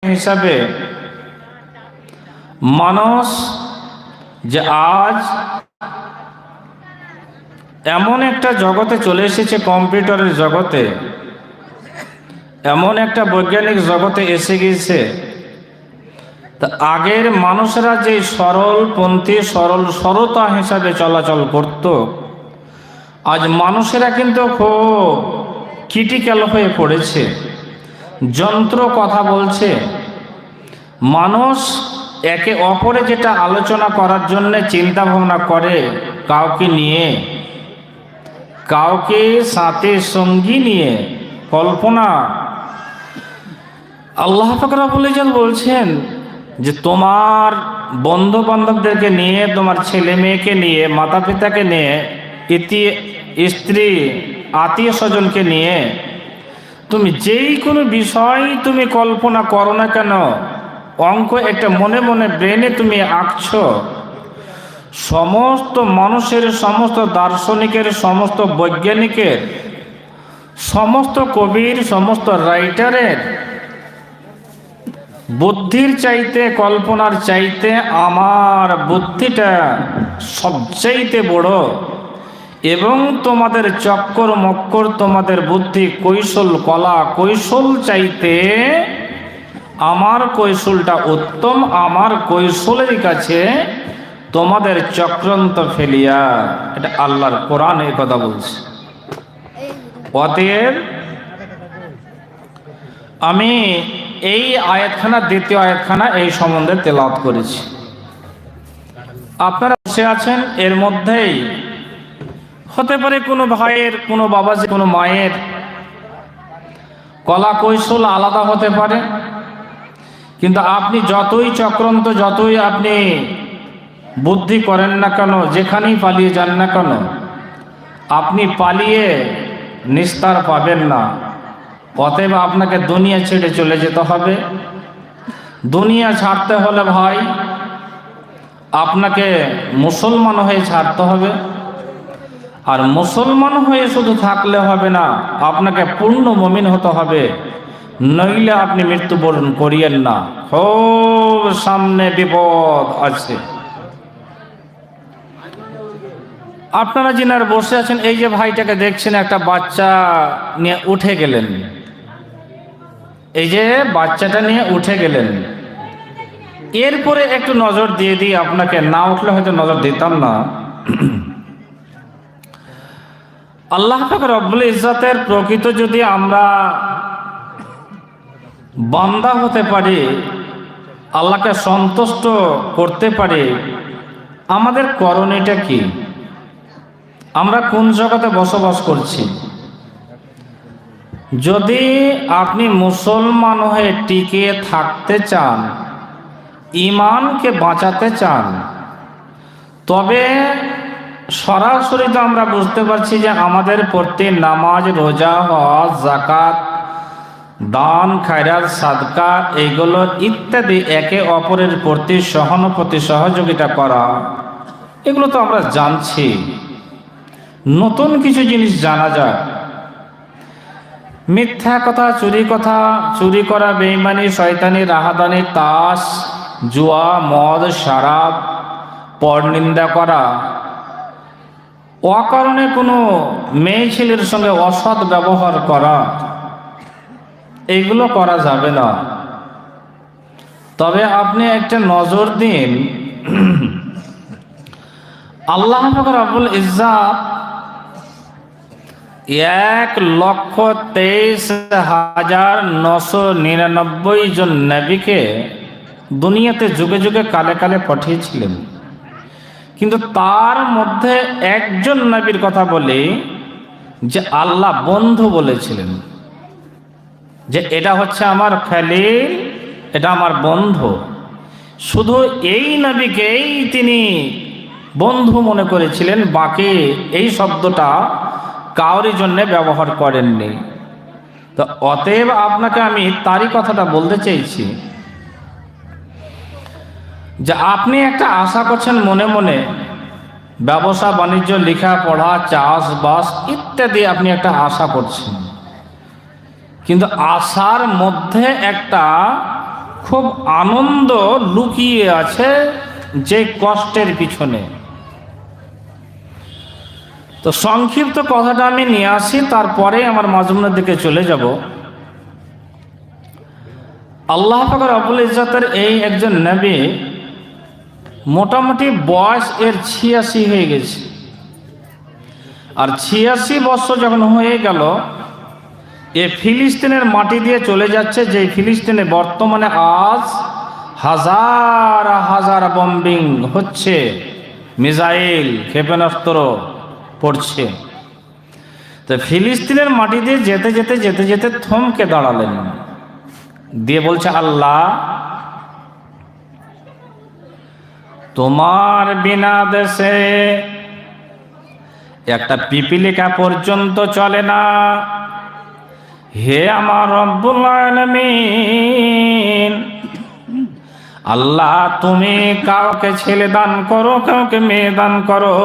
হিসাবে মানুষ যে আজ এমন একটা জগতে চলে এসেছে, কম্পিউটারের জগতে, এমন একটা বৈজ্ঞানিক জগতে এসে গিয়েছে। তা আগের মানুষেরা যে সরলপন্থী সরলতা হিসাবে চলাচল করত, আজ মানুষেরা কিন্তু খুব ক্রিটিক্যাল হয়ে পড়েছে। যন্ত্র কথা বলছে। মানুষ একে অপরে যেটা আলোচনা করার জন্য চিন্তা ভাবনা করে, কাউকে নিয়ে, কাউকে সাথে সঙ্গী নিয়ে কল্পনা, আল্লাহ পাক রব্বুল ইজ্জত বলছেন যে তোমার বন্ধু বান্ধবদেরকে নিয়ে, তোমার ছেলে মেয়েকে নিয়ে, মাতা পিতাকে নিয়ে, স্ত্রী আত্মীয় স্বজনকে নিয়ে তুমি যেই কোনো বিষয় তুমি কল্পনা করো না কেন, অঙ্ক একটা মনে মনে ব্রেনে তুমি আঁকছো, সমস্ত মানুষের, সমস্ত দার্শনিকের, সমস্ত বৈজ্ঞানিকের, সমস্ত কবির, সমস্ত রাইটারের বুদ্ধির চাইতে, কল্পনার চাইতে আমার বুদ্ধিটা সবচাইতে বড়, এবং তোমাদের চক্কর মক্কর, তোমাদের বুদ্ধি কৌশল, কলা কৌশল চাইতে আমার কৌশলটা উত্তম। আমার কৌশলের কাছে তোমাদের চক্রান্ত ফেলিয়া, এটা আল্লাহর কোরআন এই কথা বলছে। অতএব আমি এই আয়াতখানা, দ্বিতীয় আয়াতখানা এই সম্বন্ধে তেলাওয়াত করেছি। আপনারা বসে আছেন, এর মধ্যেই হতে পারে কোনো ভাইয়ের, কোনো বাবাজি, কোনো মায়ের কলা কৌশল আলাদা হতে পারে, কিন্তু আপনি যতই চক্রান্ত, যতই আপনি বুদ্ধি করেন না কেন, যেখানেই পালিয়ে যান না কেন, আপনি পালিয়ে নিস্তার পাবেন না। অতএব আপনাকে দুনিয়া ছেড়ে চলে যেতে হবে। দুনিয়া ছাড়তে হলে ভাই আপনাকে মুসলমান হয়ে ছাড়তে হবে। আর মুসলমান হয়ে শুধু থাকলে হবে না, আপনাকে পূর্ণ মুমিন হতে হবে, নইলে আপনি মৃত্যুবরণ করিয়েন না। খুব সামনে বিপদ আছে। আপনারা যিনারা বসে আছেন, এই যে ভাইটাকে দেখছেন, একটা বাচ্চা নিয়ে উঠে গেলেন, এই যে বাচ্চাটা নিয়ে উঠে গেলেন, এরপরে একটু নজর দিয়ে দিই আপনাকে, না উঠলে হয়তো নজর দিতাম না। আল্লাহ পাক রব্বুল ইজ্জতের প্রকৃত যদি আমরা বান্দা হতে পারি, আল্লাহকে সন্তুষ্ট করতে পারি, আমাদের করণীয়টা কি? আমরা কোন জগতে বসবাস করছি? যদি আপনি মুসলমান হয়ে টিকে থাকতে চান, ঈমানকে বাঁচাতে চান, তবে সরাসরি তো আমরা বুঝতে পারছি যে আমাদের প্রতি নামাজ, রোজা, হজ, যাকাত, দান, খায়রাত, সাদকা, এইগুলো ইত্যাদি একে অপরের প্রতি সহানুভূতি, সহযোগিতা করা, এগুলো তো আমরা জানছি। নতুন কিছু জিনিস জানা যায়। মিথ্যা কথা, চুরি করা, বেঈমানি, শয়তানি, রাহাদানি, তাস, জুয়া, মদ, শরাব, পরনিন্দা করা, অকারণে কোনো মেয়ে ছেলের সঙ্গে অসৎ ব্যবহার করা, এইগুলো করা যাবে না। তবে আপনি একটা নজর দিন, আল্লাহ পাক রব্বুল ইজ্জত 1,23,999 জন নবীকে দুনিয়াতে যুগে যুগে, কালে কালে পাঠিয়েছিলেন। কিন্তু তার মধ্যে একজন নবীর কথা বলি যে আল্লাহ বন্ধু বলেছিলেন, যে এটা হচ্ছে আমার খলিল, এটা আমার বন্ধু। শুধু এই নবীকেই তিনি বন্ধু মনে করেছিলেন, বাকি এই শব্দটা কাউরি জন্য ব্যবহার করেননি। তো অতএব আপনাকে আমি তারই কথাটা বলতে চাইছি যে আপনি একটা আশা করছেন মনে মনে, ব্যবসা বাণিজ্য, লেখাপড়া, চাষবাস ইত্যাদি আপনি একটা আশা করছেন, কিন্তু আশার মধ্যে একটা খুব আনন্দ লুকিয়ে আছে যে কষ্টের পিছনে। তো সংক্ষিপ্ত কথাটা আমি নিয়ে আসি, তারপরে আমার মাজমুনের দিকে চলে যাব। আল্লাহ পাক রব্বুল ইজ্জতের এই একজন নবী, মোটামুটি বয়স এর 86 হয়ে গেছে। আর 86 বছর যখন হয়ে গেল, এ ফিলিস্তিনের মাটি দিয়ে চলে যাচ্ছে, যে ফিলিস্তিনে বর্তমানে আজ হাজার হাজার বম্বিং হচ্ছে, মিসাইল ক্ষেপণাস্ত্র পড়ছে। তো ফিলিস্তিনের মাটি দিয়ে যেতে যেতে যেতে যেতে থমকে দাঁড়ালেন, দিয়ে বলছে, আল্লাহ, তোমার বিনা দেশে একটা পিপিলিকা পর্যন্ত চলে না। হে আমার রব্বুল আলামিন, আল্লাহ, তুমি কাউকে ছেলে দান করো, কাউকে মেয়ে দান করো।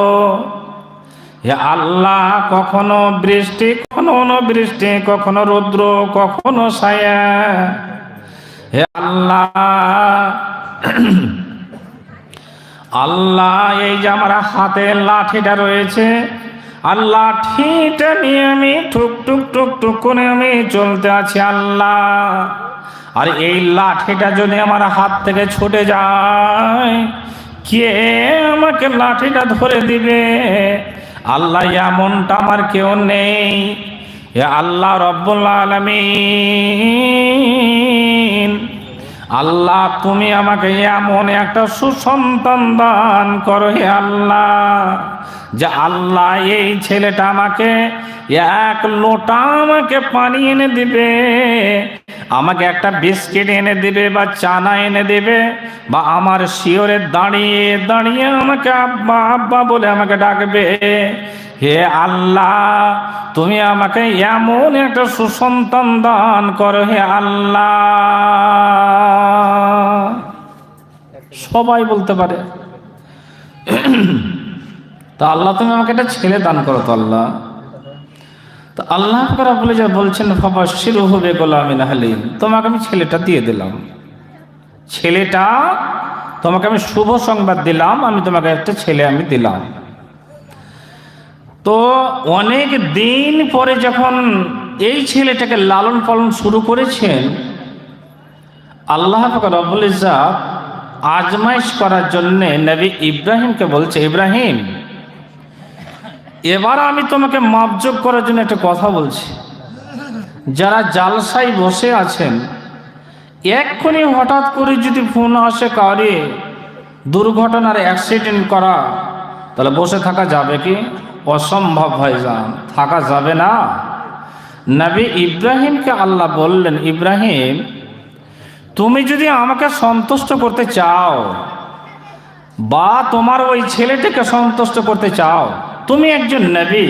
হে আল্লাহ, কখনো বৃষ্টি, কখনো অনাবৃষ্টি, কখনো রৌদ্র, কখনো ছায়া। হে আল্লাহ, আল্লাহ, এই যে আমার হাতে লাঠিটা রয়েছে, আর লাঠিটা নিয়ে আমি টুক টুক টুক টুক করে আমি চলতে আছি আল্লাহ। আর এই লাঠিটা যদি আমার হাত থেকে ছুটে যায়, কে আমাকে লাঠিটা ধরে দিবে? আল্লাহ, এমনটা আমার কেউ নেই। হে আল্লাহ রব্বুল আলামিন, আল্লাহ, তুমি আমাকে এমন একটা সুসন্তান দান করো হে আল্লাহ, যে আল্লাহ, এই ছেলেটা আমাকে এক লোটা আমাকে পানি এনে দিবে, আমাকে একটা বিস্কিট এনে দিবে, বা চানা এনে দিবে, বা আমার শিওরে দাঁড়িয়ে দাঁড়িয়ে আমাকে আব্বা আব্বা বলে আমাকে ডাকবে। হে আল্লাহ, তুমি আমাকে এমন একটা সুসন্তান দান করো হে আল্লাহ। সবাই বলতে পারে, তা আল্লাহ, তুমি আমাকে একটা ছেলে দান করো তো আল্লাহ। তো আল্লাহ রাব্বুল ইজ্জত বলছেন, ফাবাশশিরহু বিগুলামিন হালিম, তোমাকে আমি ছেলেটা দিয়ে দিলাম, ছেলেটা তোমাকে আমি শুভ সংবাদ দিলাম, আমি তোমাকে একটা ছেলে আমি দিলাম। তো অনেক দিন পরে যখন এই ছেলেটাকে লালন পালন শুরু করেছেন, আল্লাহ পাক রব্বুল ইজ্জত আজমাইশ করার জন্য নবী ইব্রাহিমকে বলছে, ইব্রাহিম, এবার আমি তোমাকে মাপজোক করার জন্য একটা কথা বলছি। যারা জালসায় বসে আছেন, এক্ষুনি হঠাৎ করে যদি ফোন আসে কাউরে দুর্ঘটনার অ্যাক্সিডেন্ট করা, তাহলে বসে থাকা যাবে কি? অসম্ভব হয়ে যান, থাকা যাবে না। নবী ইব্রাহিমকে আল্লাহ বললেন, ইব্রাহিম, তুমি যদি আমাকে সন্তুষ্ট করতে চাও, বা তোমার ওই ছেলেটিকে সন্তুষ্ট করতে চাও, তুমি একজন নবী,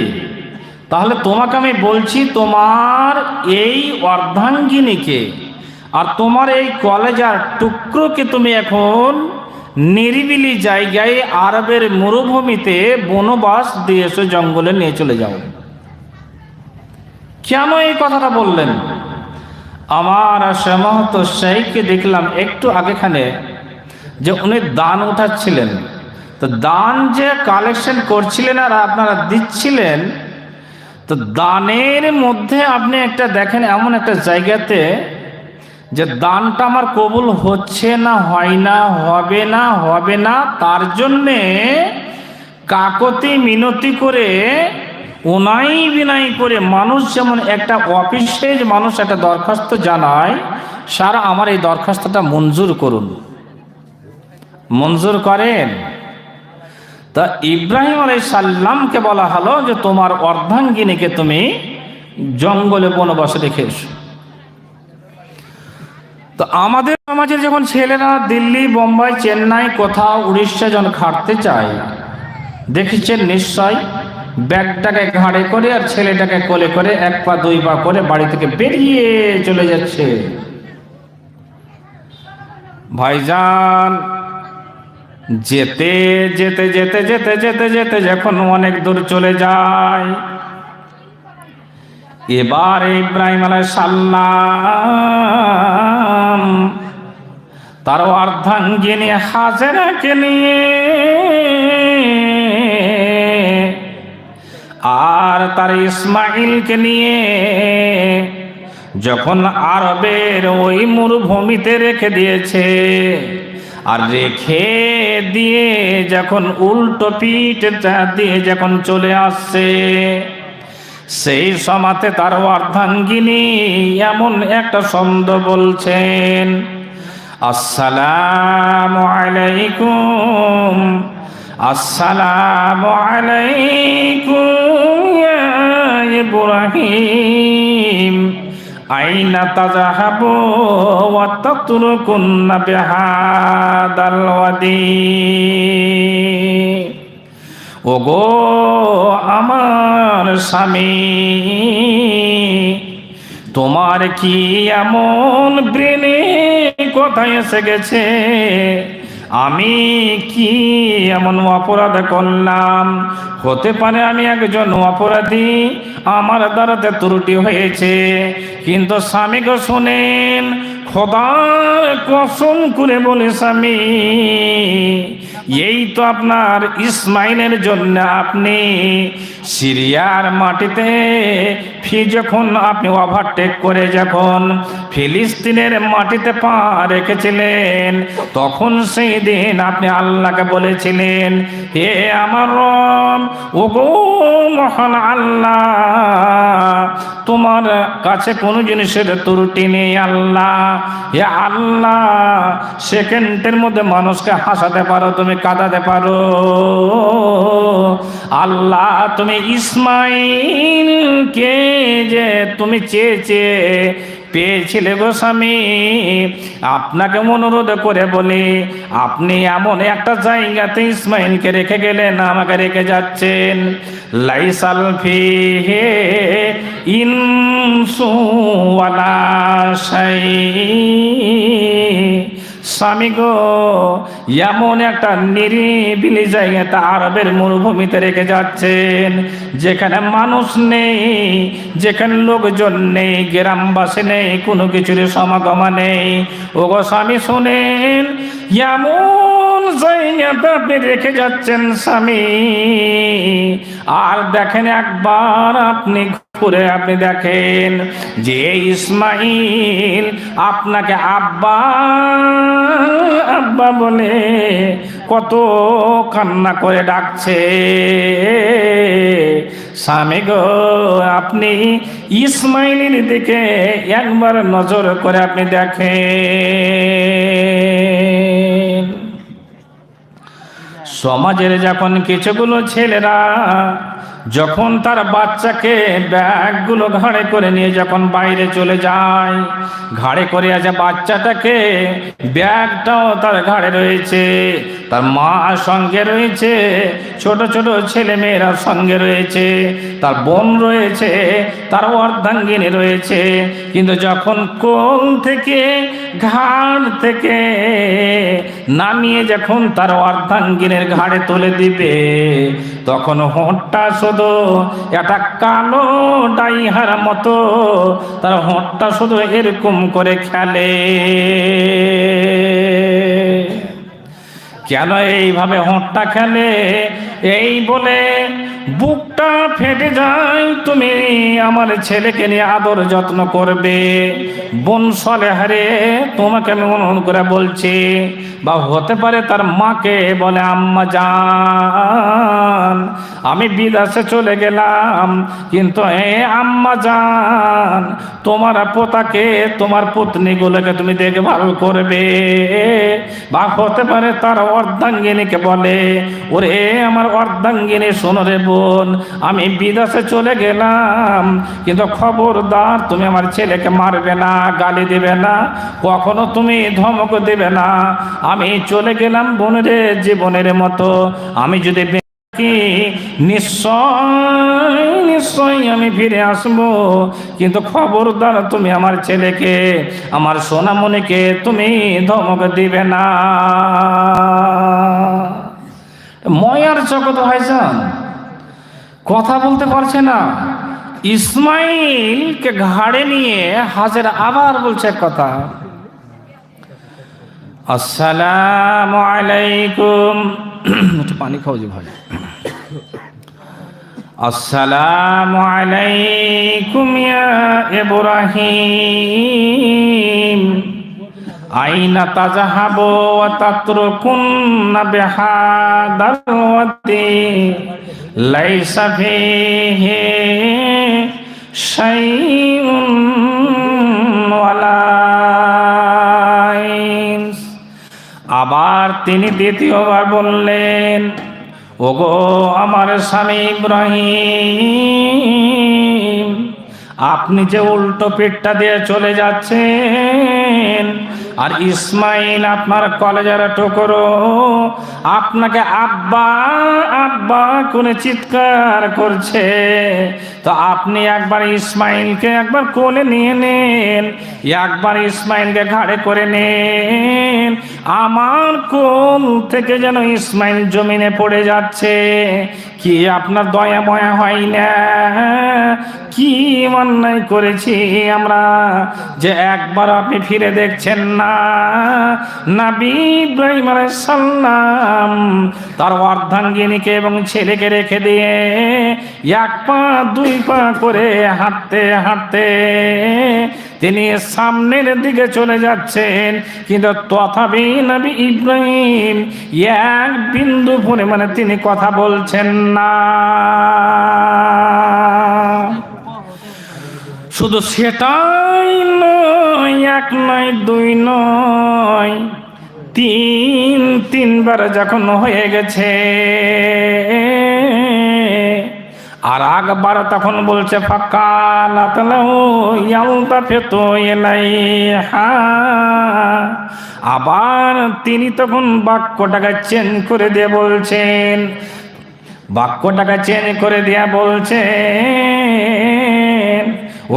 তাহলে তোমাকে আমি বলছি, তোমার এই অর্ধাঙ্গিনীকে আর তোমার এই কলেজার টুকরোকে তুমি এখন নিরিবিলি জায়গায় আরবের মরুভূমিতে বনবাস দিয়ে এসে জঙ্গলে নিয়ে চলে যাও। কেন এই কথাটা বললেন? আমার সমস্ত শাইখকে দেখলাম একটু আগেখানে যে উনি দান উঠাচ্ছিলেন, তো দান যে কালেকশন করছিলেন আর আপনারা দিচ্ছিলেন, তো দানের মধ্যে আপনি একটা দেখেন এমন একটা জায়গাতে যে দানটা আমার কবুল হচ্ছে না, হয় না, হবে না, তার জন্যে কাকতি মিনতি করে, উনাই বিনাই করে, মানুষ যেমন একটা অফিসে মানুষ একটা দরখাস্ত জানায়, স্যার আমার এই দরখাস্তটা মঞ্জুর করুন, মঞ্জুর করেন। তা ইব্রাহিম আলাইহিস সালামকে বলা হলো যে তোমার অর্ধাঙ্গিনীকে তুমি জঙ্গলে বনবাসে রেখে এসো। তো আমাদের সমাজের যখন ছেলেরা দিল্লি, বোম্বাই, চেন্নাই, কোথাও উড়িষ্যা যখন খাটতে চায়, দেখেছেন নিশ্চয়, ব্যাগটাকে ঘাড়ে করে আর ছেলেটাকে কোলে করে 1 পা 2 পা করে বাড়ি থেকে বেরিয়ে চলে যাচ্ছে। ভাইজান, যেতে যেতে যেতে যেতে যেতে যেতে যখন অনেক দূর চলে যায়, এবার ইব্রাহিম আলাইহিস সালাম তার অর্ধাঙ্গিনী হাজেরাকে নিয়ে আর তার ইসমাইলকে নিয়ে যখন আরবের ওই মরুভূমিতে রেখে দিয়েছে, আর রেখে দিয়ে যখন উল্টো পিঠ দিয়ে যখন চলে আসছে, সেই সমাতে তার অর্ধাঙ্গিনী এমন একটা শব্দ বলছেন, আসসালামু আলাইকুম, আসসালামু আলাইকুম ইয়া ইব্রাহিম, আইনা তাযাহাবু ওয়া তাতরুকুন্না বিহাদাল ওয়াদি। ওগো আমার স্বামী, তোমার কি এমন ব্রেনে কোথায় এসে গেছে? আমি কি এমন অপরাধ করলাম? হতে পারে আমি একজন অপরাধী, আমার দ্বারাতে ত্রুটি হয়েছে, কিন্তু স্বামীকে শুনেন, খোদার কসম করে বলে স্বামী, এই তো আপনার ইসমাইলের জন্য আপনি সিরিয়ার মাটিতে যখন আপনি ওভারটেক করে যখন ফিলিস্তিনের মাটিতে পা রেখেছিলেন, তখন সেই দিন আপনি আল্লাহকে বলেছিলেন, হে আমার রব, ওগো মহান আল্লাহ, তোমার কাছে কোনো জিনিসের ত্রুটি নেই আল্লাহ। হে আল্লাহ, সেকেন্ডের মধ্যে মানুষকে হাসাতে পারো, তুমি কাঁদাতে পারো। আল্লাহ, তুমি ইসমাইলকে যে তুমি চেয়ে পেয়েছিলে গো স্বামী, আপনাকে অনুরোধ করে বলি, আপনি এমন একটা জায়গাতে ইসমাইলকে রেখে গেলেন, আমাকে রেখে যাচ্ছেন, লাইসাল ফিহি ইনসু ওয়ালা শাই। স্বামী গো, এমন একটা নিরিবিলি জায়গাতে আরবের মরুভূমিতে রেখে যাচ্ছেন, যেখানে মানুষ নেই, যেখানে লোকজন নেই, গ্রামবাসী নেই, কোনো কিছুর সমাগম নেই। ওগো স্বামী শুনেন, এমন জায়গাতে আপনি রেখে যাচ্ছেন স্বামী, আর দেখেন একবার আপনি ঘুরে আপনি দেখেন যে ইসমাইল আপনাকে আব্বা আব্বা বলে কত কান্না করে ডাকছে। স্বামী গো, আপনি ইসমাইলের দিকে একবার নজর করে আপনি দেখেন। সমাজের যখন কিছুগুলো ছেলেরা যখন তার বাচ্চাকে ব্যাগগুলো ঘাড়ে করে নিয়ে যখন বাইরে চলে যায়, ঘাড়ে করে আছে বাচ্চাটাকে, ব্যাগটাও তার ঘাড়ে রয়েছে, তার মা সঙ্গে রয়েছে, ছোট ছোট ছেলে মেয়েরা সঙ্গে রয়েছে, তার বোন রয়েছে, তার অর্ধাঙ্গিনী রয়েছে, কিন্তু যখন কোল থেকে ঘাড় থেকে নামিয়ে যখন তার অর্ধাঙ্গিনীর ঘাড়ে তুলে দিবে, তখন হোঁটটা শুধু একটা কালো ডাইহার মতো, তার হোঁটটা শুধু এরকম করে খেলে। কেন এইভাবে হোঁটটা খেলে? এই বলে বুকটা ফেটে যায়, তুমি আমার ছেলেকে নিয়ে আদর যত্ন করবে। বোন সলেহারে, তোমাকে আমি অনুরোধ করে বলছি, বা হতে পারে তার মাকে বলে, আম্মা জান, আমি বিদেশে চলে গেলাম, কিন্তু আম্মা জান, তোমার পোতাকে, তোমার পত্নীগুলোকে তুমি দেখভাল করবে। বা হতে পারে তার অর্ধাঙ্গিনীকে বলে, ওরে আমার অর্ধাঙ্গিনী, শোনো রে বোন, আমি বিদেশে চলে গেলাম, কিন্তু খবরদার তুমি আমার ছেলেকে মারবে না, গালি দিবে না, কখনো তুমি ধমক দেবে না। আমি চলে গেলাম বোনের জীবনের মতো, আমি যদি নিশ্চয় নিশ্চয় আমি ফিরে আসবো, কিন্তু খবরদার তুমি আমার ছেলেকে, আমার সোনামণিকে তুমি ধমক দিবে না। ময়ার জগৎ ভাইজান কথা বলতে পারছে না। ইসমাইলকে ঘাড়ে নিয়ে হাজেরা আবার বলছে কথা, আসসালামু আলাইকুম। একটু পানি খাও যে ভাই। আসসালামু আলাইকুম ইয়া ইব্রাহিম আইনা তাযহাবু ওয়া তাতরুকুনা বিহাদাল ওয়াদি লাইসা ফীহি শাইউন ওয়ালা। আবার তিনি দ্বিতীয়বার বললেন, ওগো আমার স্বামী ইব্রাহিম, আপনি যে উল্টো পিঠটা দিয়ে চলে যাচ্ছেন, আর ইসমাইল আপনার কলেজের টুকরো আপনাকে আব্বা আব্বা করে চিৎকার করছে, তো আপনি একবার ইসমাইলকে একবার কোলে নিয়ে নেন, একবার ইসমাইলকে ঘাড়ে করে নেন। আমার কোল থেকে যেন ইসমাইল জমিনে পড়ে যাচ্ছে। কি আপনার দয়া ময়া হয় না? কি অন্যায় করেছি আমরা যে একবার আপনি ফিরে দেখছেন না? নবী ইব্রাহিম আলাইহিস সালাম তার অর্ধাঙ্গিনীকে এবং ছেলেকে রেখে দিয়ে এক পা দুই পা করে হাঁটতে হাঁটতে তিনি সামনের দিকে চলে যাচ্ছেন, কিন্তু তথাপি নবী ইব্রাহিম এক বিন্দু পরিমাণে তিনি কথা বলছেন না। শুধু সেটাই নয়, এক নয় দুই নয়, তিনবার যখন হয়ে গেছে, আর একবার তখন বলছে আবার তিনি তখন বাক্যটাকে চেঞ্জ করে দিয়ে বলছেন, বাক্যটাকে চেঞ্জ করে দিয়া বলছেন,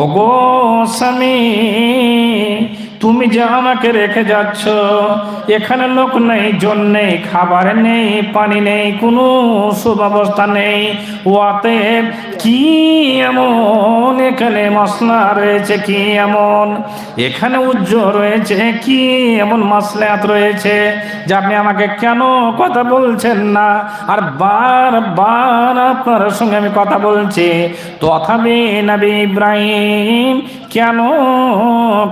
ওগো স্বামী, তুমি যে আমাকে রেখে যাচ্ছ, এখানে লোক নেই, জন নেই, খাবার নেই, পানি নেই, কোনো সুব্যবস্থা নেই, অতএব কি এমন এখানে মশলা রয়েছে, কি এমন এখানে উজ্জ্বল রয়েছে, কি এমন মাসলাহাত রয়েছে যে আপনি আমাকে কেন কথা বলছেন না? আর বারবার আপনার সঙ্গে আমি কথা বলছি, তথাপি নবী ইব্রাহিম কেন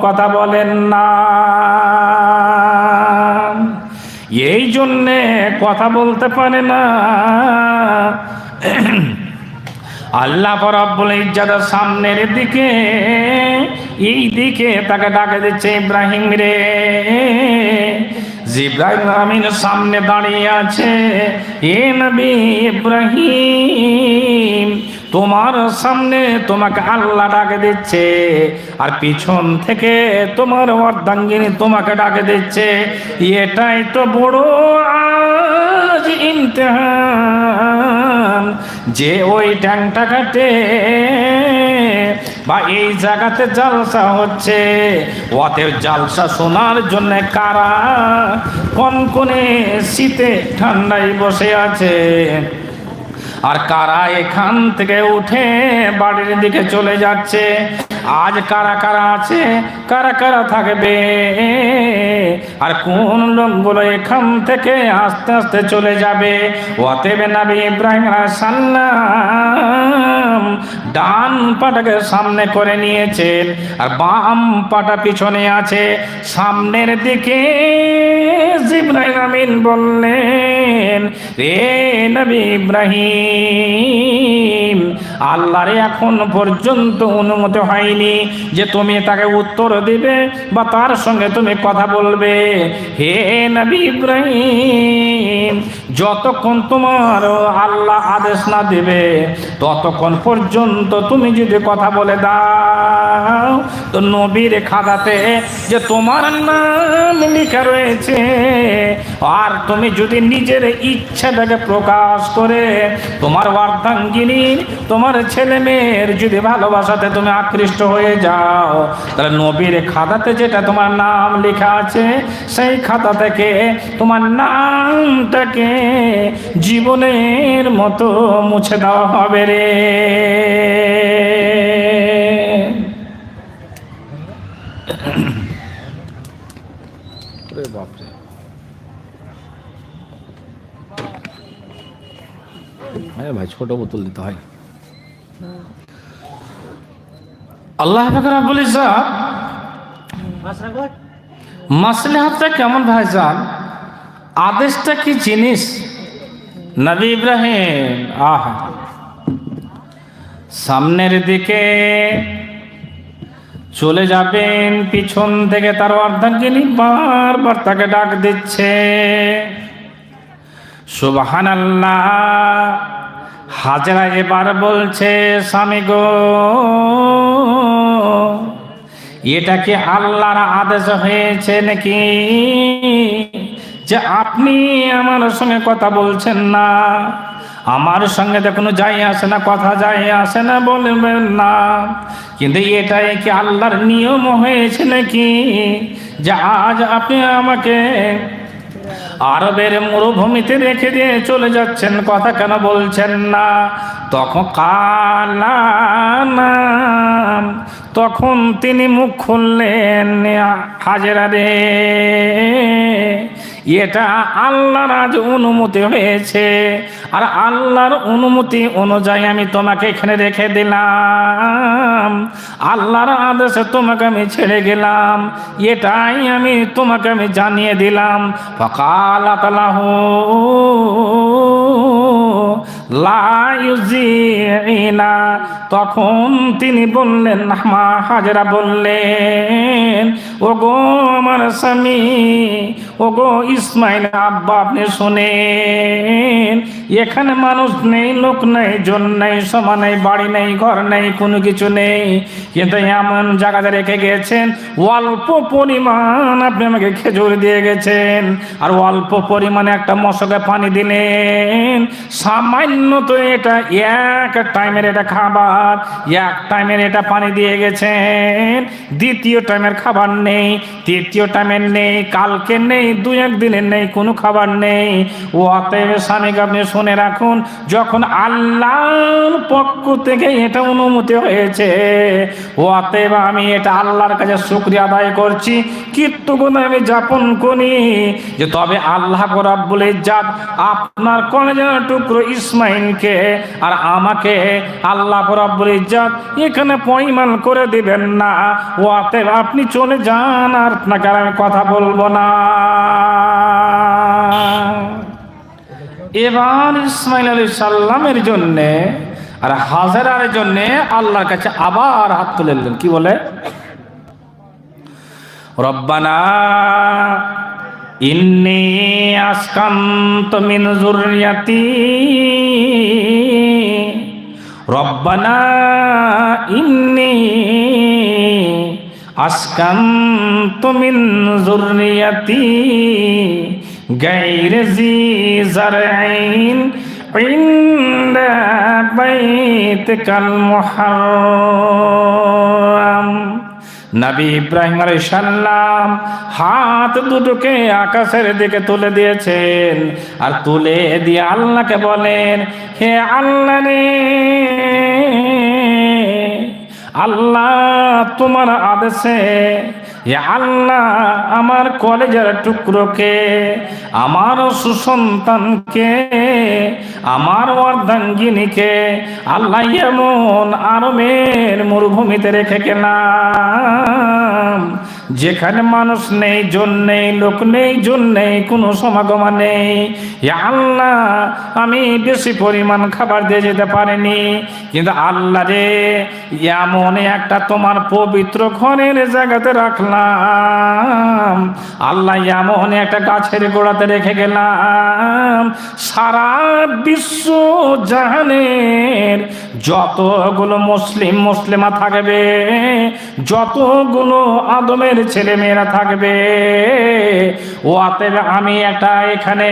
কথা বলেন না? এই জন্যে কথা বলতে পারে না। আল্লাহ রাব্বুল ইজ্জতের সামনের দিকে, এই দিকে তাকে ডাকে দিচ্ছে, ইব্রাহিম রে। জিবরাইল আমিন সামনে দাঁড়িয়ে আছে, এ নবী ইব্রাহিম, তোমার সামনে তোমাকে আল্লাহ ডাকে দিচ্ছে, আর পিছন থেকে তোমার অর্ধাঙ্গিনী তোমাকে ডাকে দিচ্ছে। এটাই তো বড় আজ ইমতিহান, যে ওই ট্যাংটা কাটে বা এই জায়গাতে জালসা হচ্ছে, ওদের জালসা শোনার জন্য কারা কনকনে শীতে ঠান্ডায় বসে আছে, আর কারা এখান থেকে উঠে বাড়ির দিকে চলে যাচ্ছে। আজ কারা কারা আছে, কারা কারা থাকবে, আর কোন লোকগুলো এখান থেকে আস্তে আস্তে চলে যাবে। অতএব নবী ইব্রাহিম আলাইহিস সালাম ডান পাটাকে সামনে করে নিয়েছেন, আর বাম পাটা পিছনে আছে। সামনের দিকে জিবরাইল আমিন বললেন, রে নবী ইব্রাহিম, আল্লাহর এখন পর্যন্ত অনুমতি হয়নি যে তুমি তাকে উত্তর দিবে বা তার সঙ্গে তুমি কথা বলবে। হে নবী ইব্রাহিম, যতক্ষণ তোমার আল্লাহ আদেশ না দিবে ততক্ষণ পর্যন্ত তুমি যদি কথা বলে দাও, তো নবীর খাতাতে যে তোমার নাম লেখা রয়েছে, আর তুমি যদি নিজের ইচ্ছাটাকে প্রকাশ করে তোমার অর্ধাঙ্গিনী, তোমার ছেলে মেয়ের যদি ভালোবাসাতে তুমি আকৃষ্ট হয়ে যাও, তাহলে নবীর খাতাতে যেটা তোমার নাম লেখা আছে, সেই খাতা থেকে তোমার নামটাকে জীবনের মতো মুছে দেওয়া হবে রে। বাপরে হ্যাঁ ভাই, ছোট বোতল দিতে হয়। আল্লাহ রাব্বুল ইজ্জত মাসলাহাতটা কেমন ভাইজান, আদেশটা কি জিনিস। নবী ইব্রাহিম সামনের দিকে চলে যাবেন, পিছন থেকে তার অর্ধাঙ্গিনী বারবার তাকে ডাক দিচ্ছে, সুবহানাল্লাহ। হাজেরা এবার বলছে, স্বামী গো, এটা কি আল্লাহর আদেশ হয়েছে নাকি যে আপনি আমার সঙ্গে কথা বলছেন না? আমার সঙ্গে তো কোনো যাই আসে না, কথা যাই আসে না, বলবেন না, কিন্তু এটাই কি আল্লাহর নিয়ম হয়েছে নাকি যে আজ আপনি আমাকে আরবের মরুভূমিতে রেখে দিয়ে চলে যাচ্ছেন, কথা কেন বলছেন না? তখন কালাম, তখন তিনি মুখ খুললেন, হাজেরা রে, এটা আল্লাহর আজ অনুমতি হয়েছে, আর আল্লাহর অনুমতি অনুযায়ী আমি তোমাকে এখানে রেখে দিলাম, আল্লাহর আদেশে তোমাকে আমি ছেড়ে গেলাম, এটাই আমি তোমাকে জানিয়ে দিলাম। ফাকালাত লাহু লা ইউজিনা, তখন তিনি বললেন, মা হাজেরা বললেন, ওগো আমার স্বামী, ওগো ইসমাইল আব্বা, আপনি শোনেন, এখানে মানুষ নেই, লোক নেই, জন নেই, সমান নেই, বাড়ি নেই, ঘর নেই, কোনো কিছু নেই, কিন্তু এমন জায়গাতে রেখে গেছেন, অল্প পরিমাণ আপনি আমাকে খেজুর দিয়ে গেছেন, আর অল্প পরিমাণে একটা মশকে পানি দিলেন, সামান্য তো এটা এক টাইমের এটা খাবার, এক টাইমের এটা পানি দিয়ে গেছেন, দ্বিতীয় টাইমের খাবার নেই, তৃতীয় টাইমের নেই, কালকে নেই, দু একদিনের নেই, কোনো খাবার নেই। ও অতএব স্বামীকে আপনি শুনে রাখুন, যখন আল্লাহর পক্ষ থেকে এটা অনুমতি হয়েছে, ও অতএব আমি এটা আল্লাহর কাছে শুকরিয়া আদায় করছি, কৃতজ্ঞতা আমি যাপন করি যে তবে আল্লাহ রাব্বুল ইজ্জত আপনার কলেজের টুকরো ইসমাইলকে আর আমাকে আল্লাহ রাব্বুল ইজ্জত এখানে পয়মান করে দিবেন না, ও অতএব আপনি চলে যান, আর আপনাকে আর আমি কথা বলবো না। এবার ইসমাইল আলাইহিস সালামের জন্যে আর হাজেরার জন্যে আল্লাহর কাছে আবার হাত তুলে নিলেন, কি বলে, রব্বানা ইন্নী আসকানতু মিন যুররিয়াতি, রব্বানা ইন্নী আসকানতু মিন যুররিয়াতি গায়রি জি জারঈন ইনদা বাইতিকাল মুহাররাম। নবী ইব্রাহিম আলাইহিস সালাম হাত দুটোকে আকাশের দিকে তুলে দিয়েছেন, আর তুলে দিয়ে আল্লাহকে বলেন, হে আল্লাহ রে, আল্লাহ তোমার আদেশে, হে আল্লাহ আমার কলেজের টুকরোকে, আমার সুসন্তানকে, আমার অর্ধাঙ্গিনীকে আল্লাহ এমন আরবের মরুভূমিতে রেখে গেলাম, যেখানে মানুষ নেই, জন নেই, লোক নেই, জন নেই, কোনো সমাগম নেই। হে আল্লাহ আমি বেশি পরিমাণ খাবার দিয়ে যেতে পারিনি, কিন্তু আল্লাহ রে, এমন একটা তোমার পবিত্র ঘরের জায়গাতে রাখলাম, আল্লাহ এমন একটা গাছের গোড়াতে রেখে গেলাম, সারা বিশ্ব জাহানের যতগুলো মুসলিমা থাকবে, যতগুলো আদমের ছেলে মেয়েরা থাকবে, ও অতএব আমি একটা এখানে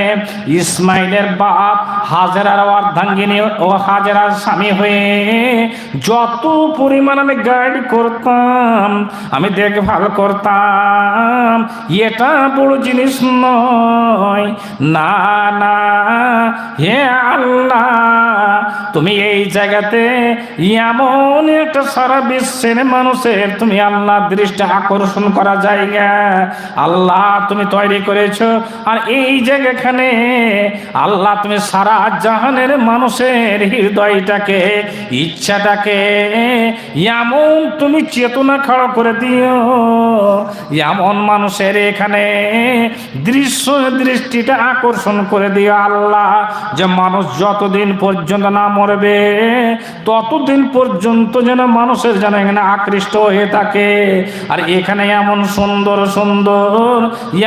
ইসমাইলের বাপ হাজেরার অর্ধাঙ্গিনী ও হাজেরার স্বামী হয়ে যত পরিমাণ আমি গাইড করতাম, আমি দেখভাল করতাম, এটা বড় জিনিস নয়, না না, হে আল্লাহ তুমি এই জায়গাতে এমন একটা সারা বিশ্বের মানুষের তুমি আল্লাহ দৃষ্টি আকর্ষণ করা জায়গা আল্লাহ তুমি তৈরি তৈরি করেছো। আর এই জায়গাখানে আল্লাহ তুমি সারা জাহানের মানুষের হৃদয়টাকে, ইচ্ছাটাকে এমন তুমি চেতনা খাড়া করে দিও, এমন মানুষের এখানে দৃষ্টিটা আকর্ষণ করে দিও আল্লাহ, যে মানুষ যতদিন পর্যন্ত না মরবে ততদিন পর্যন্ত যেন মানুষের যেন এখানে আকৃষ্ট হয়ে থাকে। আর এখানে এমন সুন্দর সুন্দর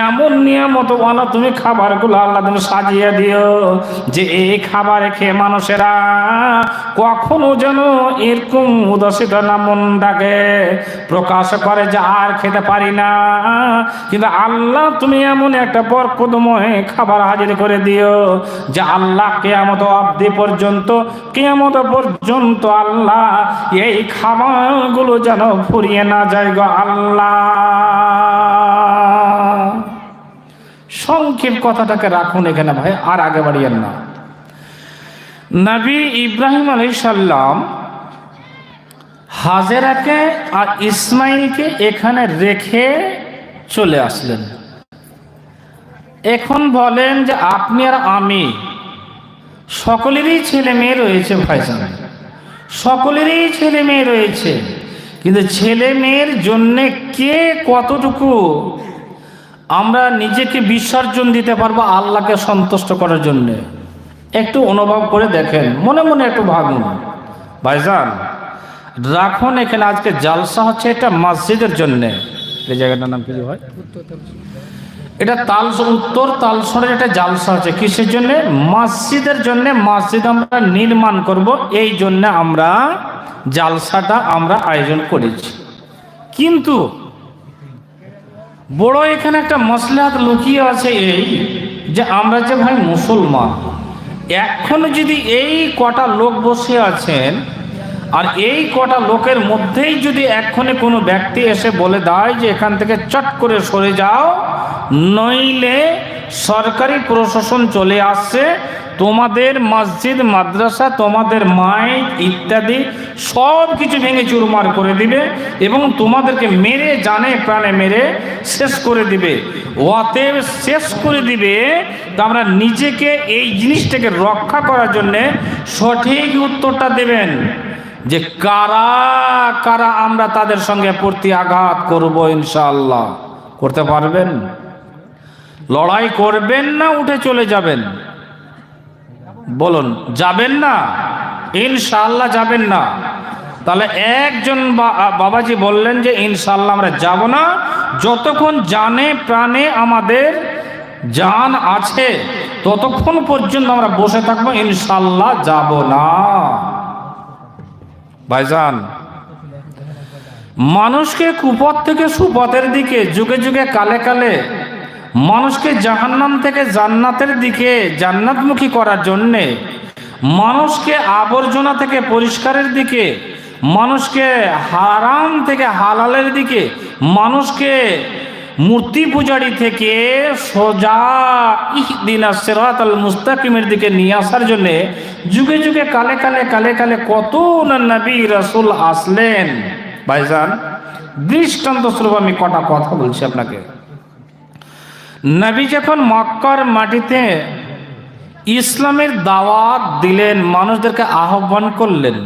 এমন নিয়ামত ওয়ালা তুমি খাবারগুলো আল্লাহ তুমি সাজিয়ে দিও, যে এই খাবার খেয়ে মানুষেরা কখনো যেন এরকম উদাসীত না মনটাকে প্রকাশ করে যে আর খেতে পারি না। কিন্তু আল্লাহ তুমি এমন একটা বরকতময় খাবার হাজির করে দিও যে আল্লাহ কিয়ামত অবধি পর্যন্ত, কিয়ামত পর্যন্ত আল্লাহ এই খাবারগুলো যেন ফুরিয়ে না যায় গো আল্লাহ। সংক্ষেপ কথাটাকে রাখুন এখানে ভাই, আর আগে বাড়িয়েন না। নবী ইব্রাহিম আলাইহিস সালাম হাজেরাকে আর ইসমাইলকে এখানে রেখে চলে আসলেন। এখন বলেন যে আপনি আর আমি সকলেরই ছেলে মেয়ে রয়েছে ভাইজান, সকলেরই ছেলে মেয়ে রয়েছে, কিন্তু ছেলে মেয়ের জন্যে কে কতটুকু আমরা নিজেকে বিসর্জন দিতে পারবো আল্লাহকে সন্তুষ্ট করার জন্যে, একটু অনুভব করে দেখেন, মনে মনে একটু ভাবুন ভাইজান। রাখুন এখানে আজকে জালসা হচ্ছে এটা মসজিদের জন্যে। এই জায়গাটার নাম কি হয়? এটা উত্তর তালসরের একটা জালসা আছে। কিসের জন্য? মসজিদের জন্য। মসজিদ আমরা নির্মাণ করব, এই জন্য আমরা জালসাটা আমরা আয়োজন করেছি। কিন্তু বড় এখানে একটা মসলাহাত লুকিয়ে আছে, এই যে আমরা যে ভাই মুসলমান, এখনো যদি এই কটা লোক বসে আছেন আর এই কটা লোকের মধ্যেই যদি এক্ষণে কোনো ব্যক্তি এসে বলে দেয় যে এখান থেকে চট করে সরে যাও, নইলে সরকারি প্রশাসন চলে আসছে, তোমাদের মসজিদ মাদ্রাসা তোমাদের মাইক ইত্যাদি সব কিছু ভেঙে চুরমার করে দিবে এবং তোমাদেরকে মেরে জানে প্রাণে মেরে শেষ করে দিবে, অতএব শেষ করে দিবে, তো আমরা নিজেকে এই জিনিসটাকে রক্ষা করার জন্যে সঠিক উত্তরটা দেবেন যে কারা কারা আমরা তাদের সঙ্গে প্রতি আঘাত করব ইনশাআল্লাহ। করতে পারবেন? লড়াই করবেন না উঠে চলে যাবেন? বলুন, যাবেন না? ইনশাআল্লাহ যাবেন না? তাহলে একজন বাবাজি বললেন যে ইনশাআল্লাহ আমরা যাব না, যতক্ষণ জানে প্রাণে আমাদের জান আছে ততক্ষণ পর্যন্ত আমরা বসে থাকবো, ইনশাআল্লাহ যাব না। ভাইজান, মানুষকে কুপথ থেকে সুপথের দিকে, যুগে যুগে কালে কালে মানুষকে জাহান্নাম থেকে জান্নাতের দিকে, জান্নাতমুখী করার জন্যে, মানুষকে আবর্জনা থেকে পরিষ্কারের দিকে, মানুষকে হারাম থেকে হালালের দিকে, মানুষকে মূর্তি পূজারি থেকে সোজা ইহদিনাস সিরাতাল মুস্তাকিমের দিকে নিয়ে আসার জন্যে যুগে যুগে কালে কালে কালে কালে কত নবী রাসূল আসলেন। ভাইজান, দৃষ্টান্ত স্বরূপ আমি কটা কথা বলছি আপনাকে। নবী যখন মক্কার মাটিতে ইসলামের দাওয়াত দিলেন, মানুষদেরকে আহ্বান করলেন,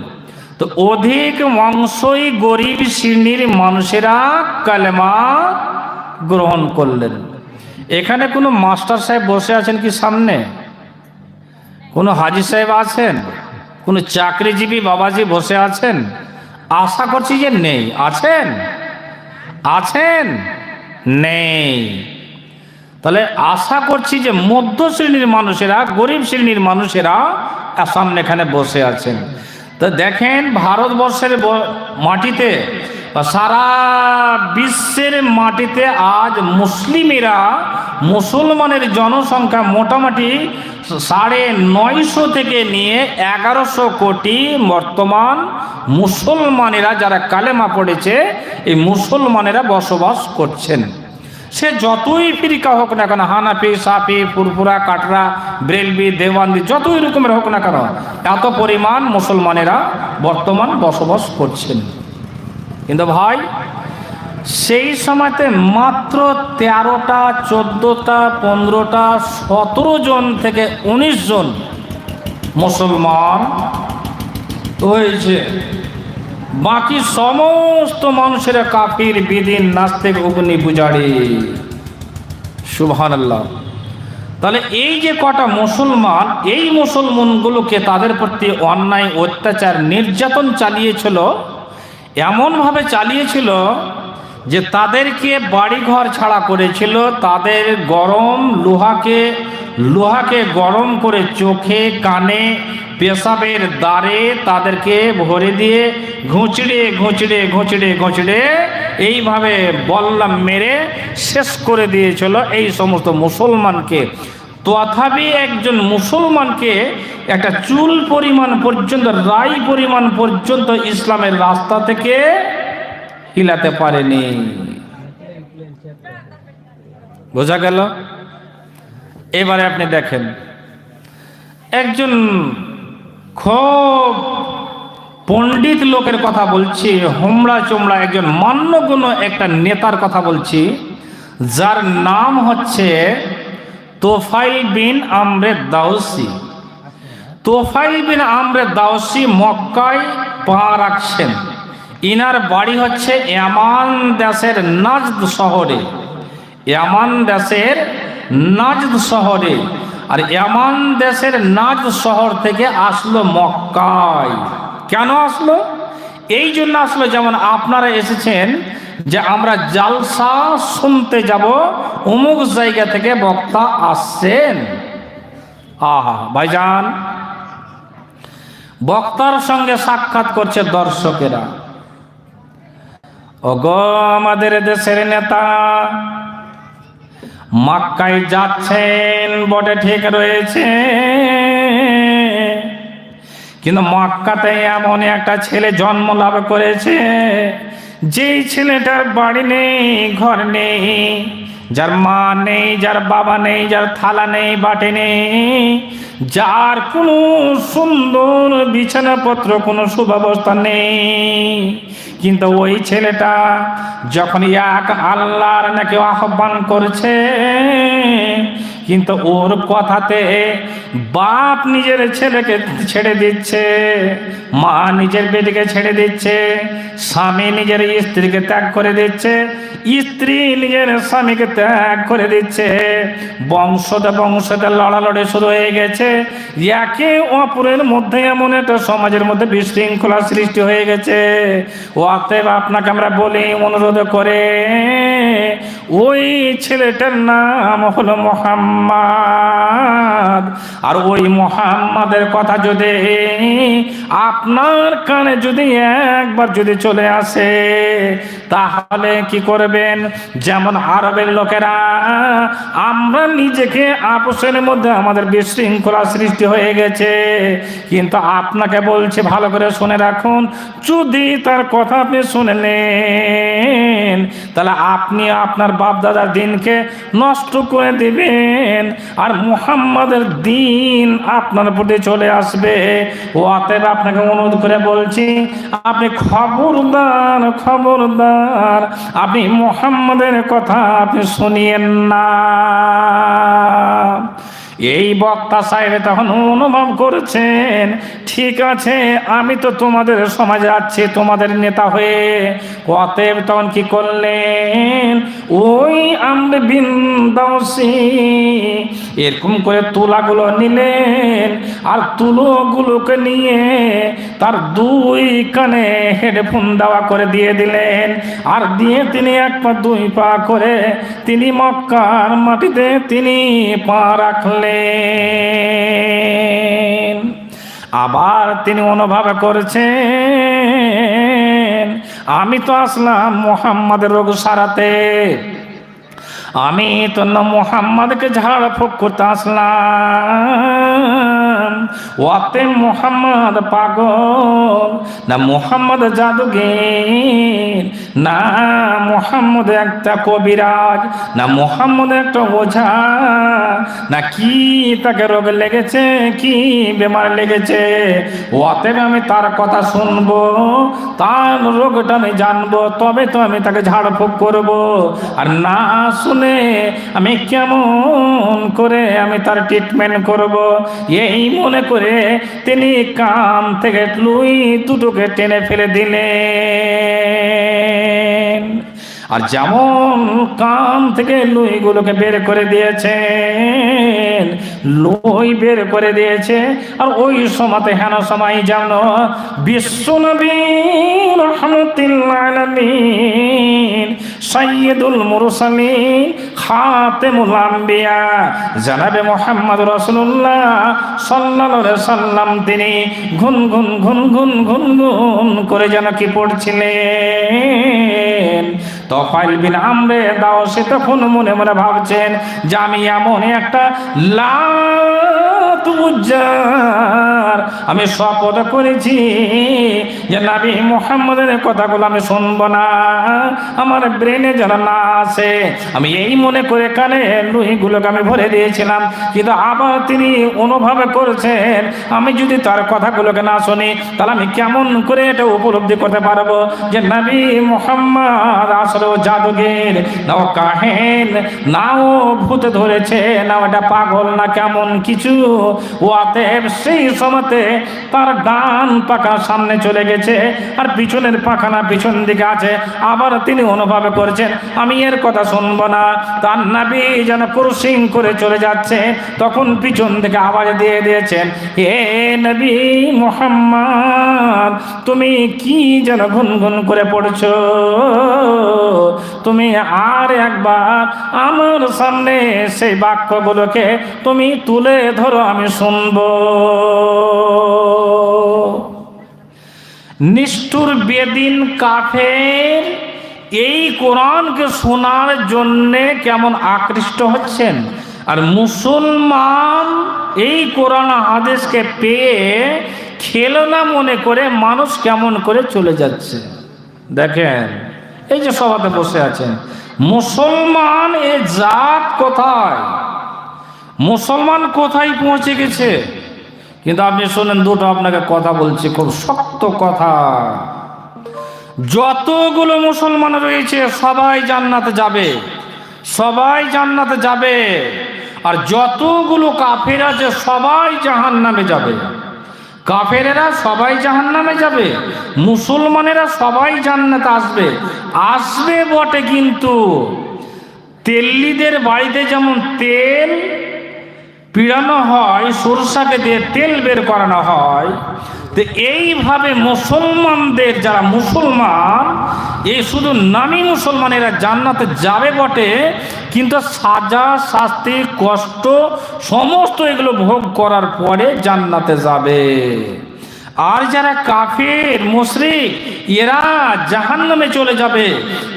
তো অধিক অংশই গরিব শ্রেণীর মানুষেরা কালেমা গ্রহণ করলেন। এখানে কোনো মাস্টার সাহেব বসে আছেন কি সামনে? কোনো হাজি সাহেব আছেন? কোনো চাকরিজীবী বাবাজি বসে আছেন? আশা করছি যে নেই। আছেন? আছেন? নেই। তাহলে আশা করছি যে মধ্য শ্রেণীর মানুষেরা, গরিব শ্রেণীর মানুষেরা সামনে এখানে বসে আছেন। তো দেখেন, ভারতবর্ষের মাটিতে বা সারা বিশ্বের মাটিতে আজ মুসলিমেরা, মুসলমানের জনসংখ্যা মোটামুটি 950 থেকে নিয়ে 1100 কোটি বর্তমান মুসলমানেরা যারা কালেমা পড়েছে, এই মুসলমানেরা বসবাস করছেন। সে যতই ফিরিকা হোক না কেন, হানাফি, সাফি, ফুরফুরা, কাটরা, ব্রেলভি, দেওয়ান্দি, যতই রকমের হোক না কেন, এত পরিমাণ মুসলমানেরা বর্তমান বসবাস করছেন। কিন্তু ভাই, সেই সময়তে মাত্র 13টা 14টা 15টা 17 জন থেকে 19 জন মুসলমান হয়েছে। বাকি সমস্ত মানুষেরা কাফির, বিদিন, নাস্তিক, অগ্নি পূজারী। সুবহানাল্লাহ। তাহলে এই যে কটা মুসলমান, এই মুসলমানগুলোকে তাদের প্রতি অন্যায়, অত্যাচার, নির্যাতন চালিয়েছিল, এমনভাবে চালিয়েছিল যে তাদেরকে বাড়িঘর ছাড়া করেছিল, তাদের গরম লোহাকে গরম করে চোখে, কানে, পেশাবের দ্বারে তাদেরকে ভরে দিয়ে ঘুঁচড়ে এইভাবে বল্লাম মেরে শেষ করে দিয়েছিল এই সমস্ত মুসলমানকে। তথাপি একজন মুসলমানকে একটা চুল পরিমাণ পর্যন্ত, রাই পরিমাণ পর্যন্ত ইসলামের রাস্তা থেকে হিলাতে পারেনি। বোঝা গেল? এবারে আপনি দেখেন, একজন খুব পণ্ডিত লোকের কথা বলছি, হোমড়া চোমড়া একজন মান্যগণ্য একটা নেতার কথা বলছি, যার নাম হচ্ছে তোফাইল বিন আমরে দাউসি। তোফাইল বিন আমরে দাউসি মক্কায় পা রাখছেন। ইনার বাড়ি হচ্ছে ইয়ামান দেশের নাজদ শহরে। ইয়ামান দেশের নাজদ শহরে। আর ইয়ামান দেশের নাজদ শহর থেকে আসলো মক্কায়। কেন আসলো? এই জন্য আসলো, যেমন আপনারা এসেছেন যে আমরা জালসা শুনতে যাব, অমুক জায়গা থেকে বক্তা আসছেন। আহা ভাইজান, বক্তার সঙ্গে সাক্ষাৎ করছে দর্শকেরা। ওগো আমাদের দেশের নেতা মক্কায় যাচ্ছেন বটে, ঠিক রয়েছে, কিন্তু মক্কাতে এমন একটা ছেলে জন্ম লাভ করেছে, যেই ছেলেটার বাড়ি নেই, ঘর নেই, যার মা নেই, যার বাবা নেই, যার থালা নেই, বাটি নেই, যার কোনো সুন্দর বিছানাপত্র, কোনো সুব্যবস্থা নেই। কিন্তু ওই ছেলেটা যখন এক আল্লাহর নাকি আহ্বান করছে, কিন্তু ওর কথাতে বাপ নিজের ছেলেকে ছেড়ে দিচ্ছে, মা নিজের বেটিকে ছেড়ে দিচ্ছে, স্বামী নিজের স্ত্রীকে ত্যাগ করে দিচ্ছে, স্ত্রী নিজের স্বামীকে ত্যাগ করে দিচ্ছে, বংশতে লড়ালড়ি শুরু হয়ে গেছে, একে অপরের মধ্যে এমন একটা সমাজের মধ্যে বিশৃঙ্খলা সৃষ্টি হয়ে গেছে। অতএব আপনাকে আমরা বলি, অনুরোধ করে, ওই ছেলেটার নাম হলো মুহাম্মদ। আর ওই মুহাম্মাদের কথা যদি আপনার কানে যদি একবার যদি চলে আসে, তাহলে কি করবেন? যেমন আরবের লোকেরা, আমরা নিজেকে আপোষের মধ্যে আমাদের বিশৃঙ্খলা সৃষ্টি হয়ে গেছে, কিন্তু আপনাকে বলছে ভালো করে শুনে রাখুন, যদি তার কথা আপনি শুনে নেন, তাহলে আপনি আপনার বাপ দাদার দিনকে নষ্ট করে দিবেন, আর মুহাম্মাদের দিন আপনার প্রতি চলে আসবে। অতএব আপনাকে অনুরোধ করে বলছি, আপনি খবরদার আপনি মুহাম্মাদের কথা আপনি শুনিয়েন না। এই বক্তা সাহেব তখন অনুভব করেছেন, ঠিক আছে, আমি তো তোমাদের সমাজে আছি, তোমাদের নেতা হয়ে। অতএব তখন কি করলেন? ওই আমরে বিন দাউসি এরকম করে তুলাগুলো নিলেন, আর তুলোগুলোকে নিয়ে তার দুই কানে হেডফোন দেওয়া করে দিয়ে দিলেন, আর দিয়ে তিনি এক পা দুই পা করে তিনি মক্কার মাটিতে তিনি পা রাখলেন। আবার তিনি অনুভব করছেন, আমি তো আসলাম মুহাম্মাদের রোগ সারাতে, আমি তো না মুহাম্মাদকে ঝাড়ফুঁক করতে আসলাম। ওয়াতে মুহাম্মদ পাগল, না মুহাম্মদ জাদুগীর, না মুহাম্মদ একটা কবিরাজ, না মুহাম্মদ একটা ওঝা, না কি তাকে রোগ লেগেছে, কি বেমার লেগেছে। অতএব আমি তার কথা শুনবো, তার রোগটা আমি জানবো, তবে তো আমি তাকে ঝাড়ফুঁক করব। আর না শুনে আমি কেমন করে আমি তার ট্রিটমেন্ট করব। এই মনে করে তিনি কান থেকে লুই দুটোকে টেনে ফেলে দিলেন। আর যেমন কান থেকে লুইগুলোকে বের করে দিয়েছেন, লুই বের করে দিয়েছে, আর ওই সময়তে হেন সময় যেন বিশ্বনবী রাহমাতুল্লাহ আলামিন সাইয়্যিদুল মুরসালিন খাতেমুল আম্বিয়া জনাবে মুহাম্মদ রাসূলুল্লাহ সাল্লাল্লাহু আলাইহি সাল্লাম তিনি গুনগুন গুনগুন গুনগুন করে যেন কি পড়ছিলেন। তুফাইল বিন আমরে দাওসী তখন মনে মনে ভাবছেন যে আমি এমন একটা লাত উজ্জার আমি শপথ করেছি যে নবী মুহাম্মদের কথাগুলো আমি শুনবো না, আমার ব্রেনে যেন না আসে। আমি এই মনে করে কানে লুহিগুলোকে আমি ভরে দিয়েছিলাম, কিন্তু আবার তিনি অনুভব করছেন আমি যদি তার কথাগুলোকে না শুনি তাহলে আমি কেমন করে এটা উপলব্ধি করতে পারবো যে নবী মুহাম্মদ আসলে জাদুগীর, না ও কাহেন, না ও ভূত ধরেছে, না ওটা পাগল, না কেমন কিছু। অতএব সেই সময়তে তার ডান পাখা সামনে চলে গেছে আর পিছনের পাখানা পিছন দিকে আছে। আবার তিনি অনুভব করছেন আমি এর কথা শুনবো না। তার নবী যেন ক্রসিং করে চলে যাচ্ছে, তখন পিছন থেকে আওয়াজ দিয়ে দিয়েছেন, হে নবী মুহাম্মদ তুমি কি যেন গুনগুন করে পড়ছো, তুমি আর একবার আমার সামনে সেই বাক্যগুলোকে তুমি তুলে ধরো, আমি শুনবো। নিষ্ঠুর বেদিন কাফের এই কোরআনকে শোনার জন্যে কেমন আকৃষ্ট হচ্ছেন, আর মুসলমান এই কোরআন হাদিসকে পেয়ে খেলনা মনে করে মানুষ কেমন করে চলে যাচ্ছে। দেখেন এই যে সভাতে বসে আছেন, মুসলমান এ জাত কোথায়, মুসলমান কোথায় পৌঁছে গেছে। কিন্তু আপনি শোনেন, দুটো আপনাকে কথা বলছি, খুব শক্ত কথা। যতগুলো মুসলমান রয়েছে সবাই জান্নাতে যাবে, সবাই জান্নাতে যাবে, আর যতগুলো কাফের আছে সবাই জাহান্নামে যাবে। কাফেরেরা সবাই জাহান্নামে যাবে, মুসলমানেরা সবাই জান্নাতে আসবে। আসবে বটে, কিন্তু তেল্লিদের বাড়িতে যেমন তেল পিড়ানো হয়, সরষাকে দিয়ে তেল বের করানো হয়, তো এইভাবে মুসলমানদের যারা মুসলমান, এই শুধু নামী মুসলমানেরা জান্নাতে যাবে বটে, কিন্তু সাজা শাস্তি কষ্ট সমস্ত এগুলো ভোগ করার পরে জান্নাতে যাবে। আর যারা কাফের মুশরিক এরা জাহান্নামে চলে যাবে।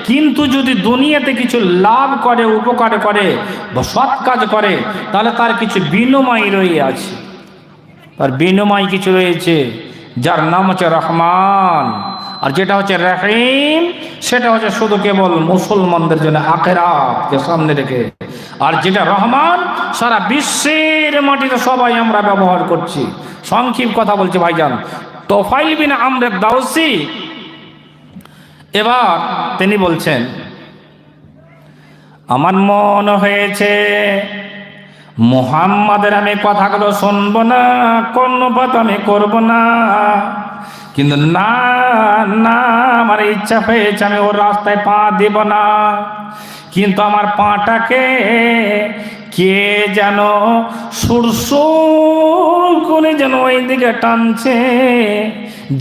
কিন্তু যদি দুনিয়াতে কিছু লাভ করে, উপকার করে বা সৎ কাজ করে, তাহলে তার কিছু বিনিময় রয়ে আছে, তার বিনিময় কিছু রয়েছে, যার নাম হচ্ছে রহমান। আর যেটা হচ্ছে রহিম, সেটা হচ্ছে শুধু কেবল মুসলমানদের জন্য আখিরাতকে সামনে রেখে। আর যেটা রহমান, সারা বিশ্বের মাটিতে সবাই আমরা ব্যবহার করছি। সংক্ষিপ্ত কথা বলছি ভাইজান। তুফাইল বিন আমর দাওসী এবার তিনি বলছেন, আমার মনে হয়েছে মুহাম্মাদের আমি কথাগুলো শুনবো না, কর্ণপাত আমি করব না, কিন্তু না না আমার ইচ্ছা হয়েছে আমি ওর রাস্তায় পা দেব না। কিন্তু আমার পাটাকে কে যেন সুরসুর করে যেন ওই দিকে টানছে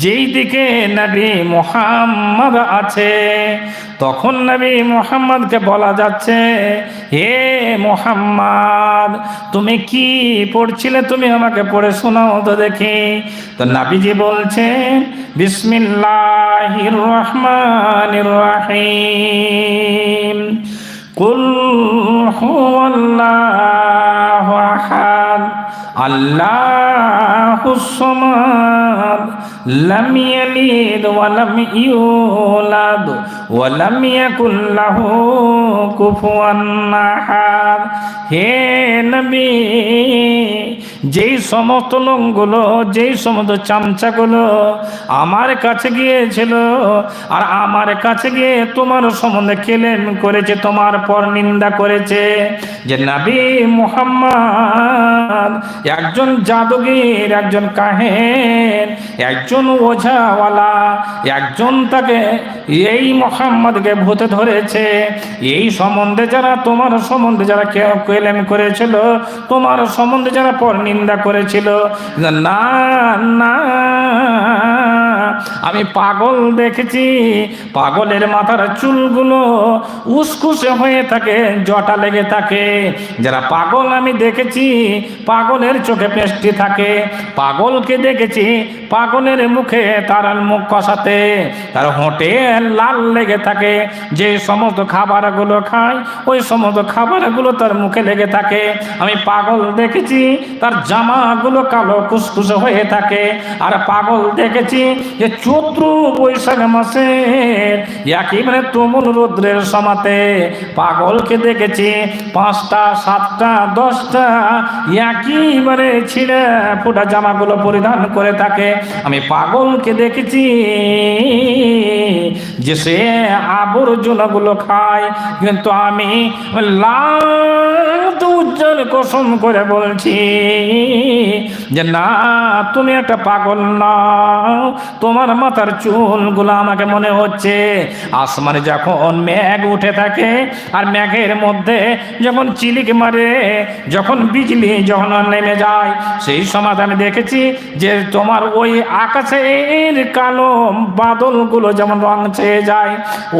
যেই দিকে নবী মুহাম্মদ আছে। তখন নবী মুহাম্মদকে বলা যাচ্ছে, হে মুহাম্মদ তুমি কি পড়ছিলে, তুমি আমাকে পড়ে শোনাও তো দেখি। তো নবীজি বলছেন, বিসমিল্লাহির রহমানির রহিম, কুল হুয়াল্লাহু আহাদ আল্লাহুস সামাদ লাম ইয়ালিদ ওয়া লাম ইউলাদ ওয়া লাম ইয়াকুল লাহু কুফুয়ান আহাদ। হে নবী, যেই সমস্ত লোকগুলো, যেই সমস্ত চামচাগুলো আমার কাছে গিয়েছিল আর আমার কাছে গিয়ে তোমার সম্বন্ধে কেলেম করেছে, তোমার পর নিন্দা করেছে যে নবী মুহাম্মদ একজন জাদুগীর, একজন কাহেন, একজন ওঝাওয়ালা, একজন তাকে এই মুহাম্মদকে ভূতে ধরেছে, এই সম্বন্ধে যারা তোমার সম্বন্ধে যারা কেলেম করেছিল, তোমার সম্বন্ধে যারা পর নিন্দা করেছিল, না না আমি পাগল দেখেছি, পাগলের মাথার চুলগুলো উসকুসে হয়ে থাকে, জটা লেগে থাকে। যারা পাগল আমি দেখেছি, পাগলের চোখে পেস্টি থাকে। পাগলকে দেখেছি, পাগলের মুখে তার মুখ কষাতে তার হোঁটে লাল লেগে থাকে। যে সমস্ত খাবারগুলো খায় ওই সমস্ত খাবারগুলো তার মুখে লেগে থাকে। আমি পাগল দেখেছি, তার জামাগুলো কালো কুসকুসে হয়ে থাকে। আর পাগল দেখেছি যে চৈত্র বৈশাখ মাসে একেবারে তুমুল রৌদ্রের সমাতে পাগলকে দেখেছি 5টা 7টা 10টা একেবারে ছিঁড়ে ফোটা জামাগুলো পরিধান করে থাকে। আমি পাগলকে দেখেছি যে সে আবর্জনাগুলো খায়। কিন্তু আমি লাখ উজ্জ্বল কসম করে বলছি যে না, তুমি একটা পাগল নাও। তোমার মাথার চুলগুলো আমাকে মনে হচ্ছে আসমানে যখন মেঘ উঠে থাকে আর মেঘের মধ্যে যখন চিলিক মারে, যখন বিজলি যখন নেমে যায়, সেই সময় আমি দেখেছি যে তোমার ওই আকাশের কালো বাদলগুলো যেমন রং ছেয়ে যায়,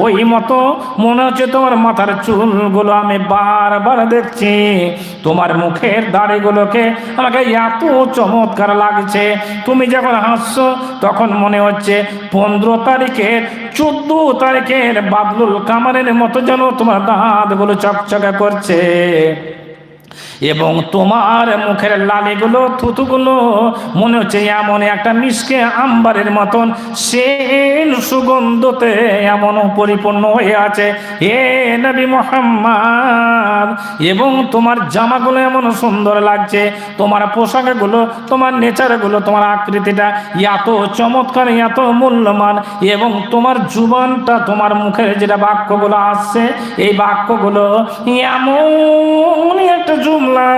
ওই মতো মনে হচ্ছে তোমার মাথার চুলগুলো আমি বারবার দেখছি। তোমার মুখের দাড়িগুলোকে আমাকে এত চমৎকার লাগছে। তুমি যখন হাসছো তখন মনে হচ্ছে 15 তারিখের 14 তারিখের বাদলুল কামারের মতো যেন তোমার দাঁতগুলো চকচকা করছে, এবং তোমার মুখের লালিগুলো থুতুগুলো মনে হচ্ছে এমন একটা মিশকে আম্বারের মতন সেন সুগন্ধতে এমন পরিপূর্ণ হয়ে আছে হে নবী মুহাম্মদ। এবং তোমার জামাগুলো এমন সুন্দর লাগছে, তোমার পোশাকগুলো, তোমার নেচারগুলো, তোমার আকৃতিটা এত চমৎকার, এত মূল্যবান। এবং তোমার জুবানটা, তোমার মুখের যেটা বাক্যগুলো আসছে, এই বাক্যগুলো এমন একটা জুমলা,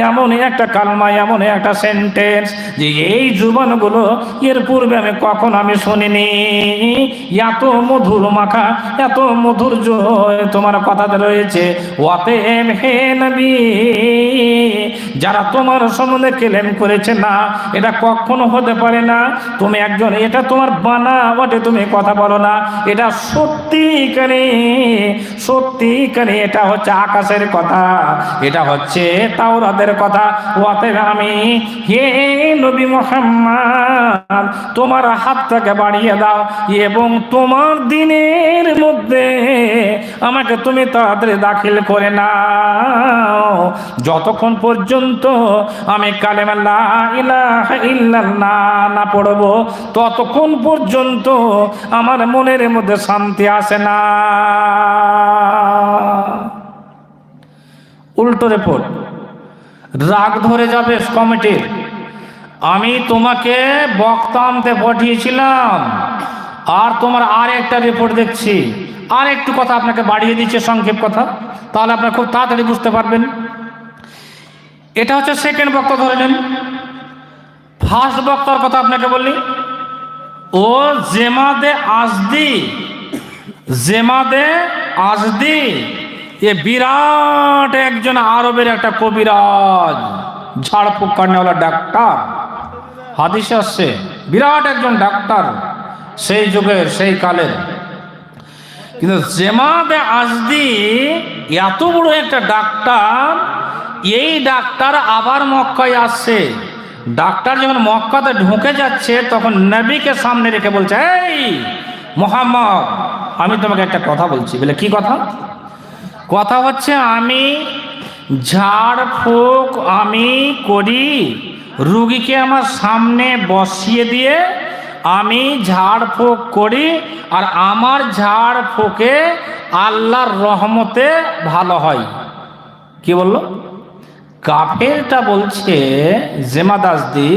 এমন একটা কালমা, এমন একটা সেন্টেন্স যে এই জুবানগুলো এর পূর্বে আমি কখন আমি শুনিনি। এত মধুর মাখা, এত মধুর্য তোমার কথাতে রয়েছে। অতএব হে নবী, যারা তোমার সম্বন্ধে কেলেম করেছে না, এটা কখনো হতে পারে না, তুমি একজন, এটা তোমার বানাওয়াটে তুমি কথা বলো না, এটা সত্যিকারে সত্যিকারে এটা হচ্ছে আকাশের কথা, এটা হচ্ছে তাওরাতের কথা। অতএব আমি হে নবী মুহাম্মদ, তোমার হাতটাকে বাড়িয়ে দাও এবং তোমার দিনের মধ্যে আমাকে তুমি তাড়াতাড়ি দাখিল করে নাও। যতক্ষণ পর্যন্ত আমি কালেমা লা ইলাহা ইল্লাল্লাহ না পড়ব, ততক্ষণ পর্যন্ত আমার মনের মধ্যে শান্তি আসে না। উল্টো রিপোর্ট, রাগ ধরে যাবে কমিটির। আমি তোমাকে বক্তা আনতে পাঠিয়েছিলাম আর তোমার আর একটা রিপোর্ট দেখছি। আর একটু কথা আপনাকে বাড়িয়ে দিচ্ছে, সংক্ষেপ কথা, তাহলে আপনারা খুব তাড়াতাড়ি বুঝতে পারবেন। এটা হচ্ছে সেকেন্ড বক্তা ধরে নেন। ফার্স্ট বক্তার কথা আপনাকে বললি, ও জেমাদে আজদি, জেমাদে আজদি এ বিরাট একজন আরবের একটা কবিরাজ, ঝাড়ফুঁক কাটনেওয়ালা ডাক্তার। হাদিসে আসছে বিরাট একজন ডাক্তার সেই যুগের, সেই কালের। কিন্তু জেমাদে আজদি এত বড় একটা ডাক্তার, এই ডাক্তার আবার মক্কায় আসছে। ডাক্তার যখন মক্কাতে ঢুকে যাচ্ছে তখন নবীকে সামনে রেখে বলছে, এই মুহাম্মদ, আমি তোমাকে একটা কথা বলছি। বলে কি কথা? কথা হচ্ছে আমি ঝাড় ফুঁক আমি করি, রুগীকে আমার সামনে বসিয়ে দিয়ে আমি ঝাড় ফুঁক করি, আর আমার ঝাড় ফুঁকে আল্লাহর রহমতে ভালো হয়। কি বলল? কাফেরটা বলছে জেমাদাসদি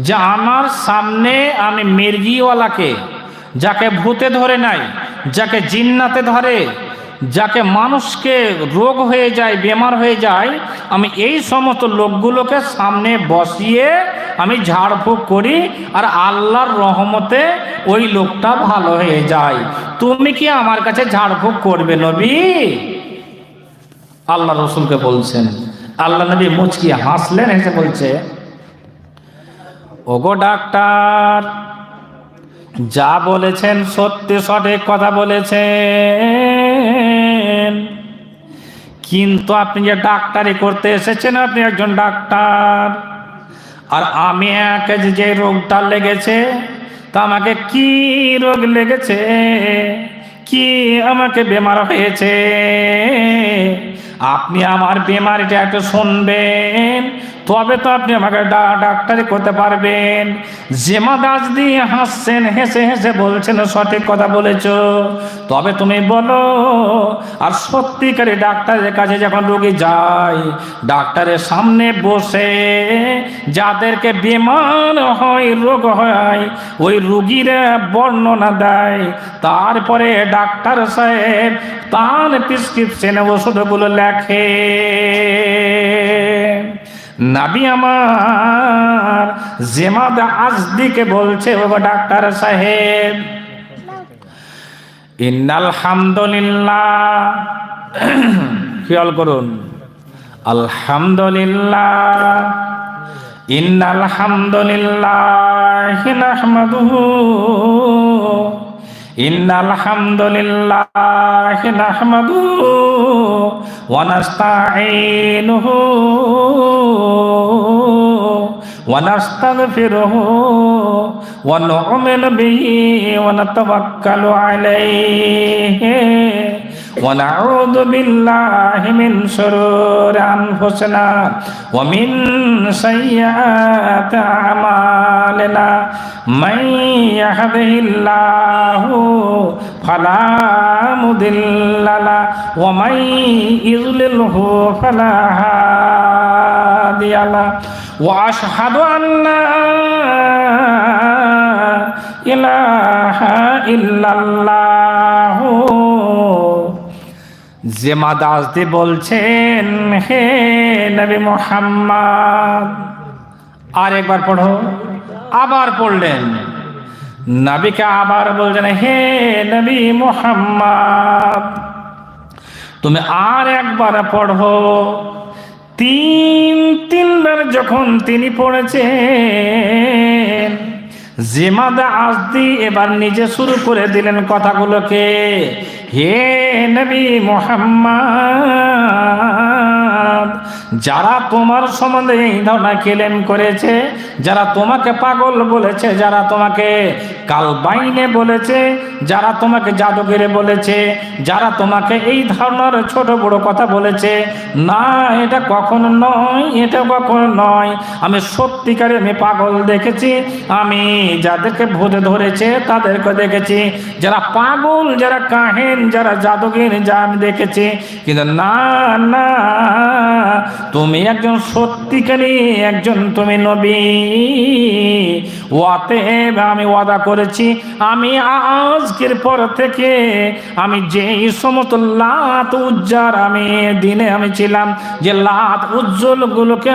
যে আমার সামনে আমি মির্গিওয়ালাকে, যাকে ভূতে ধরে নাই, যাকে জিন্নাতে ধরে, যাকে মানুষকে রোগ হয়ে যায়, বেমার হয়ে যায়, আমি এই সমস্ত লোকগুলোকে সামনে বসিয়ে আমি ঝাড়ফুঁক করি, আর আল্লাহর রহমতে ওই লোকটা ভালো হয়ে যায়। তুমি কি আমার কাছে ঝাড়ফুঁক করবে নবী? আল্লাহ রসুলকে বলছেন। আল্লাহ নবী মুচকি হাসলেন, হেসে বলছে, ওগো ডাক্তার, যা বলেছেন সত্যি সঠিক কথা বলেছেন, কিন্তু আপনি যে ডাক্তারি করতে এসেছেন, আপনি একজন ডাক্তার, আর আমি যে রোগটা লেগেছে, তা আমাকে কি রোগ লেগেছে, কি আমাকে বেমার হয়েছে, আপনি আমার বেমারিটা একটু শুনবেন, তবে তো আপনি আমাকে ডাক্তারি করতে পারবেন। জেমাদাস দিয়ে হাসছেন, হেসে হেসে বলছেন, সঠিক কথা বলেছ, তবে তুমি বলো। আর সত্যিকারী ডাক্তারের কাছে যখন রোগী যায়, ডাক্তারের সামনে বসে যাদেরকে বেমার হয়, রোগ হয়, ওই রুগীরা বর্ণনা দেয়, তারপরে ডাক্তার সাহেব তার প্রেসক্রিপশনে ওষুধগুলো লেখে। নবী আমার জেমাদাসদিকে বলছে, ও ডাক্তার সাহেব, ইন্নাল হামদুলিল্লাহ, খেয়াল করুন, আলহামদুলিল্লাহ, ইন্নাল হামদুলিল্লাহ নাহমাদুহু, ইন্নাল হামদুলিল্লাহ নাহমাদুহু ওয়া নাস্তাঈনুহু ওয়া নাস্তাগফিরুহু ওয়া নু'মিনু বিহি ওয়া নাতাওয়াক্কালু আলাইহি ওয়া নাউযু বিল্লাহি মিন শুরুরি আনফুসিনা ওয়া মিন সাইয়্যাতি আমালিনা মান ইয়াহদিহিল্লাহু ফালা মুদিল্লা লাহু ওয়া মান ইযলিলহু ফালা হাদিয়া লাহু ওয়া আশহাদু আন্না ইলাহা ইল্লাল্লাহু। জেমাদাসদি বলছেন, হে নবী মুহাম্মদ, আর একবার পড়ো। আবার পড়লেন, নবীকে আবার বলছেন, হে নবী মুহাম্মদ, তুমি আর একবার পড়ো। তিনবার যখন তিনি পড়েছেন, জেমাদাসদি এবার নিজে শুরু করে দিলেন কথাগুলোকে, হে নবী মুহাম্মদ, যারা তোমার সম্বন্ধে এই ধরনের কেলেম করেছে, যারা তোমাকে পাগল বলেছে, যারা তোমাকে কালবাইনে বলেছে, যারা তোমাকে জাদুগিরি বলেছে, যারা তোমাকে এই ধরনের ছোট বড় কথা বলেছে, না এটা কখনো নয়, এটা কখনো নয়, আমি সত্যিকারে আমি পাগল দেখেছি, আমি যাদেরকে ভূতে ধরেছে তাদেরকে দেখেছি, যারা পাগল, যারা কাহেন, যারা জাদুগির, যা আমি দেখেছি, কিন্তু না না, তুমি একজন সত্যিকারী একজন তুমি নবী। অতএব আমি ওয়াদা করেছি, আমি আজকের পর থেকে আমি যেই সমস্ত লাত উজ্জার আমি দিনে আমি ছিলাম, যে লাত উজ্জ্বল গুলোকে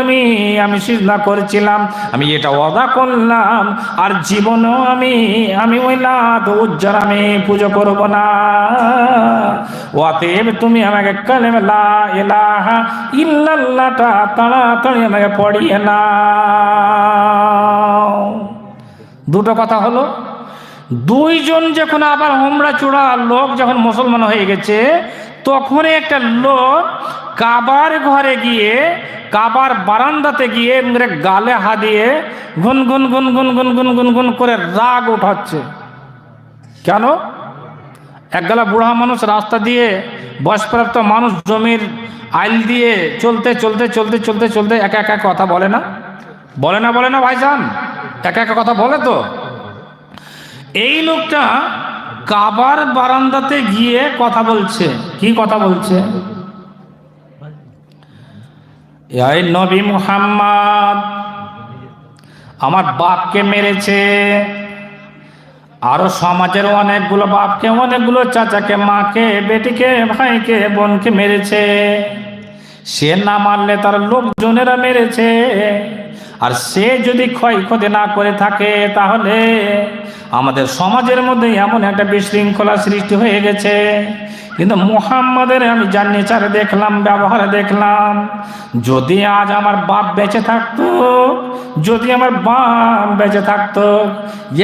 আমি সিজদা করেছিলাম, আমি এটা ওয়াদা করলাম, আর জীবনেও আমি ওই লাত উজ্জার আমি পুজো করব না। অতএব তুমি আমাকে কালেমা লা ইলাহা ইল্লাল্লাহটা তাড়াতাড়ি আমাকে পড়িয়ে নাও। দুটো কথা হলো, দুইজন যখন আবার হোমরা চূড়া লোক যখন মুসলমান হয়ে গেছে, তখন একটা লোক কাবার ঘরে গিয়ে, কাবার বারান্দাতে গিয়ে গালে হাত দিয়ে গুন গুন গুন গুন গুন গুন গুন গুন করে রাগ উঠাচ্ছে। কেন? একগালা বুড়া মানুষ রাস্তা দিয়ে, বয়স্কপ্রাপ্ত মানুষ জমির আইল দিয়ে চলতে চলতে চলতে চলতে চলতে একা একা কথা বলে না, বলে না, বলে না ভাইজান, একা একা কথা বলে তো। এই লোকটা কাবার বারান্দাতে গিয়ে কথা বলছে। কি কথা বলছে? এই নবী মুহাম্মদ আমার বাপকে মেরেছে, আরো সমাজের অনেকগুলো বাপকে, অনেকগুলো চাচাকে, মাকে, বেটিকে, ভাইকে, বোনকে মেরেছে। সে না মারলে তার লোকজনেরা মেরেছে। আর সে যদি ক্ষয়ক্ষতি না করে থাকে তাহলে আমাদের সমাজের মধ্যে এমন একটা বিশৃঙ্খলা সৃষ্টি হয়ে গেছে। কিন্তু মুহাম্মাদের আমি যার নেচার দেখলাম, ব্যবহার দেখলাম, যদি আজ আমার বাপ বেঁচে থাকতো, যদি আমার বাপ বেঁচে থাকতো,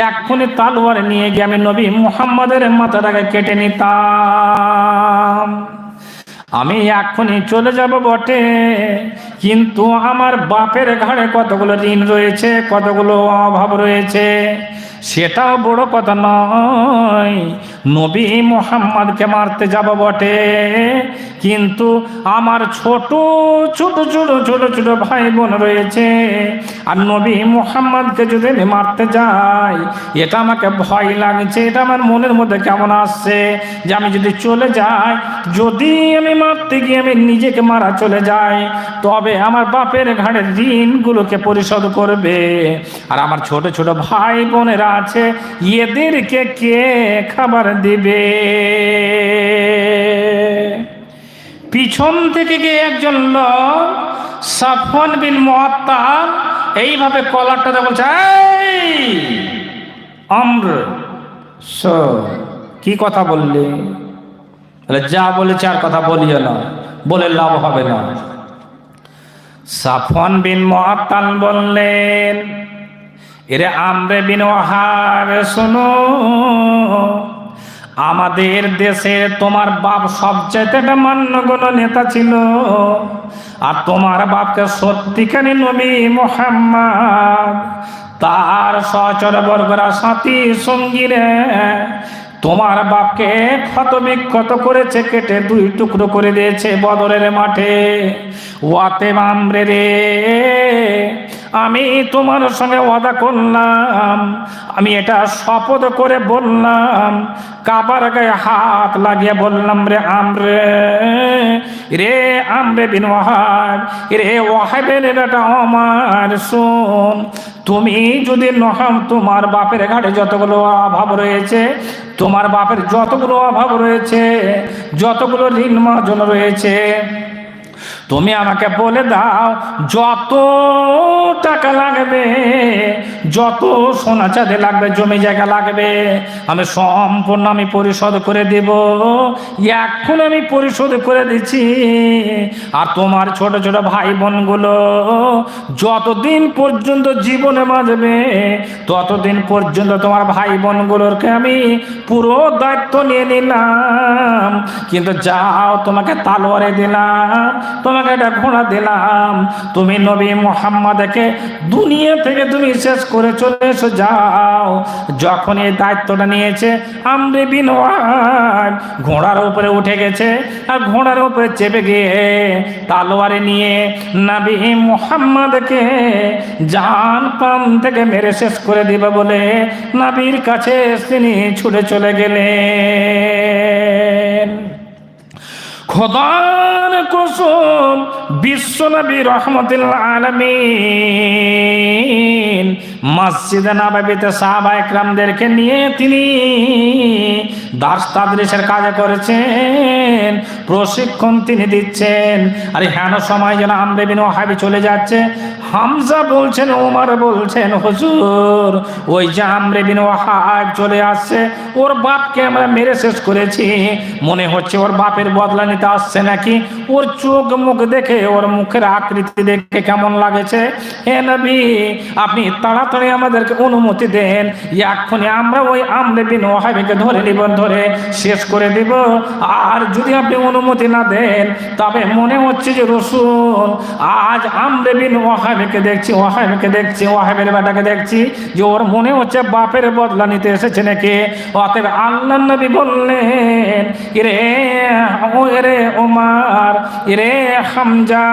এক্ষুনি তালোয়ার নিয়ে গিয়ে আমি নবী মুহাম্মাদের মাথাটাকে কেটে নিতাম। আমি এক্ষুনি চলে যাব বটে, কিন্তু আমার বাপের ঘাড়ে কতগুলো ঋণ রয়েছে, কতগুলো অভাব রয়েছে, সেটাও বড় কথা নয়। নবী মুহাম্মদকে মারতে যাব বটে, কিন্তু আমার ছোট ছোট ছোট ছোট ছোট ভাই বোন রয়েছে, আর নবী মুহাম্মদকে যদি আমি মারতে যাই, এটা আমাকে ভয় লাগছে। এটা আমার মনের মধ্যে কেমন আসছে যে আমি যদি চলে যাই, যদি আমি মারতে গিয়ে আমি নিজেকে মারা চলে যাই, তবে আমার বাপের ঘাড়ের ঋণগুলোকে পরিশোধ করবে, আর আমার ছোট ছোট ভাই বোনেরা আছে, এদেরকে কে খাবার দিবে? পিছন থেকে গিয়ে একজন লোক সাফওয়ান বিন মুআত্তাল এইভাবে কলারটা বলছে, এই আমর, কি কথা বললে? যা বলেছে আর কথা বলিও না, বলে লাভ হবে না। সাফওয়ান বিন মুআত্তাল বললেন, এরে আমরে বিন ওয়াহাব, শোনো, আমাদের দেশে তোমার বাপ সবচেয়ে মান্যগণ্য নেতা ছিল, আর তোমার বাপকে সত্যিকারী নবী মুহাম্মদ তার সহচর বর্গরা, সাথী সঙ্গীরা তোমার বাপকে ক্ষত বিক্ষত করেছে, কেটে দুই টুকরো করে দিয়েছে বদরের মাঠে। ওয়াতে আমরে রে, আমি তোমার সঙ্গে ওয়াদা করলাম, আমি এটা শপথ করে বললাম, কাবার গায়ে হাত লাগিয়ে বললাম, রে আমরে, রে আমরে বিন ওয়াহাব, রে ওয়াহাবের এটা আমার, শোন, তুমি যদি তোমার বাপের ঘাটে যতগুলো অভাব রয়েছে, তোমার বাপের যতগুলো অভাব রয়েছে, যতগুলো ঋণ মার্জন রয়েছে, তুমি আমাকে বলে দাও, যত টাকা লাগবে, যত সোনা চাঁদি লাগবে, জমি জায়গা লাগবে, আমি সম্পূর্ণ আমি পরিশোধ করে দেব। এখন আমি পরিশোধ করে দিচ্ছি। আর তোমার ছোট ছোট ভাই বোনগুলো যতদিন পর্যন্ত জীবনে বাঁচবে, ততদিন পর্যন্ত তোমার ভাই বোনগুলোরকে আমি পুরো দায়িত্ব নিয়ে নিলাম। কিন্তু যাও, তোমাকে তালোয়ারে দিলাম, তোমাকে একটা ঘোড়া দিলাম, তুমি নবী মুহাম্মদকে দুনিয়া থেকে তুমি শেষ করে চলে এসো, যাও। যখন এই দায়িত্বটা নিয়েছে, আমরে বিন ওয়াহাব ঘোড়ার উপরে উঠে গেছে, আর ঘোড়ার উপরে চেপে গিয়ে তালোয়ারে নিয়ে নবী মুহাম্মদকে জান প্রাণ থেকে মেরে শেষ করে দিবে বলে নবীর কাছে তিনি ছুটে চলে গেলেন। খোদার কসম, বিশ্ব নবী রহমতুল আলামিন মসজিদে নববীতে সাহাবা একরামদেরকে নিয়ে তিনি দার্স তাদরিসের কাজ করেছেন, প্রশিক্ষণ তিনি দিচ্ছেন। আর হেন সময় যেন আমরে বিন ওয়াহাব চলে যাচ্ছে, হামজা বলছেন, ওমর বলছেন, হুজুর ওই যে আমরে বিন ওয়াহাব চলে আসছে, ওর বাপকে আমরা মেরে শেষ করেছি, মনে হচ্ছে ওর বাপের বদলা নিতে আসছে নাকি, ওর চোখ মুখ দেখে, ওর মুখের আকৃতি দেখে কেমন লাগেছে, হে নবী আপনি তাড়াতাড়ি আমাদেরকে অনুমতি দেন, এক্ষুনি আমরা ওই আমরে বিন ওয়াহাবকে ধরে নিব, ধরে শেষ করে দিব। আর যদি যদি আপনি অনুমতি না দেন, তবে মনে হচ্ছে যে রাসূল আজ আমর বিন ওয়াহাবকে দেখছি, ওয়াহাবের বেটাকে দেখছি যে ওর মনে হচ্ছে বাপের বদলা নিতে এসেছে নাকি। অতএব আল্লাহর নবী বললেন, এরে ওমর, এরে হামজা,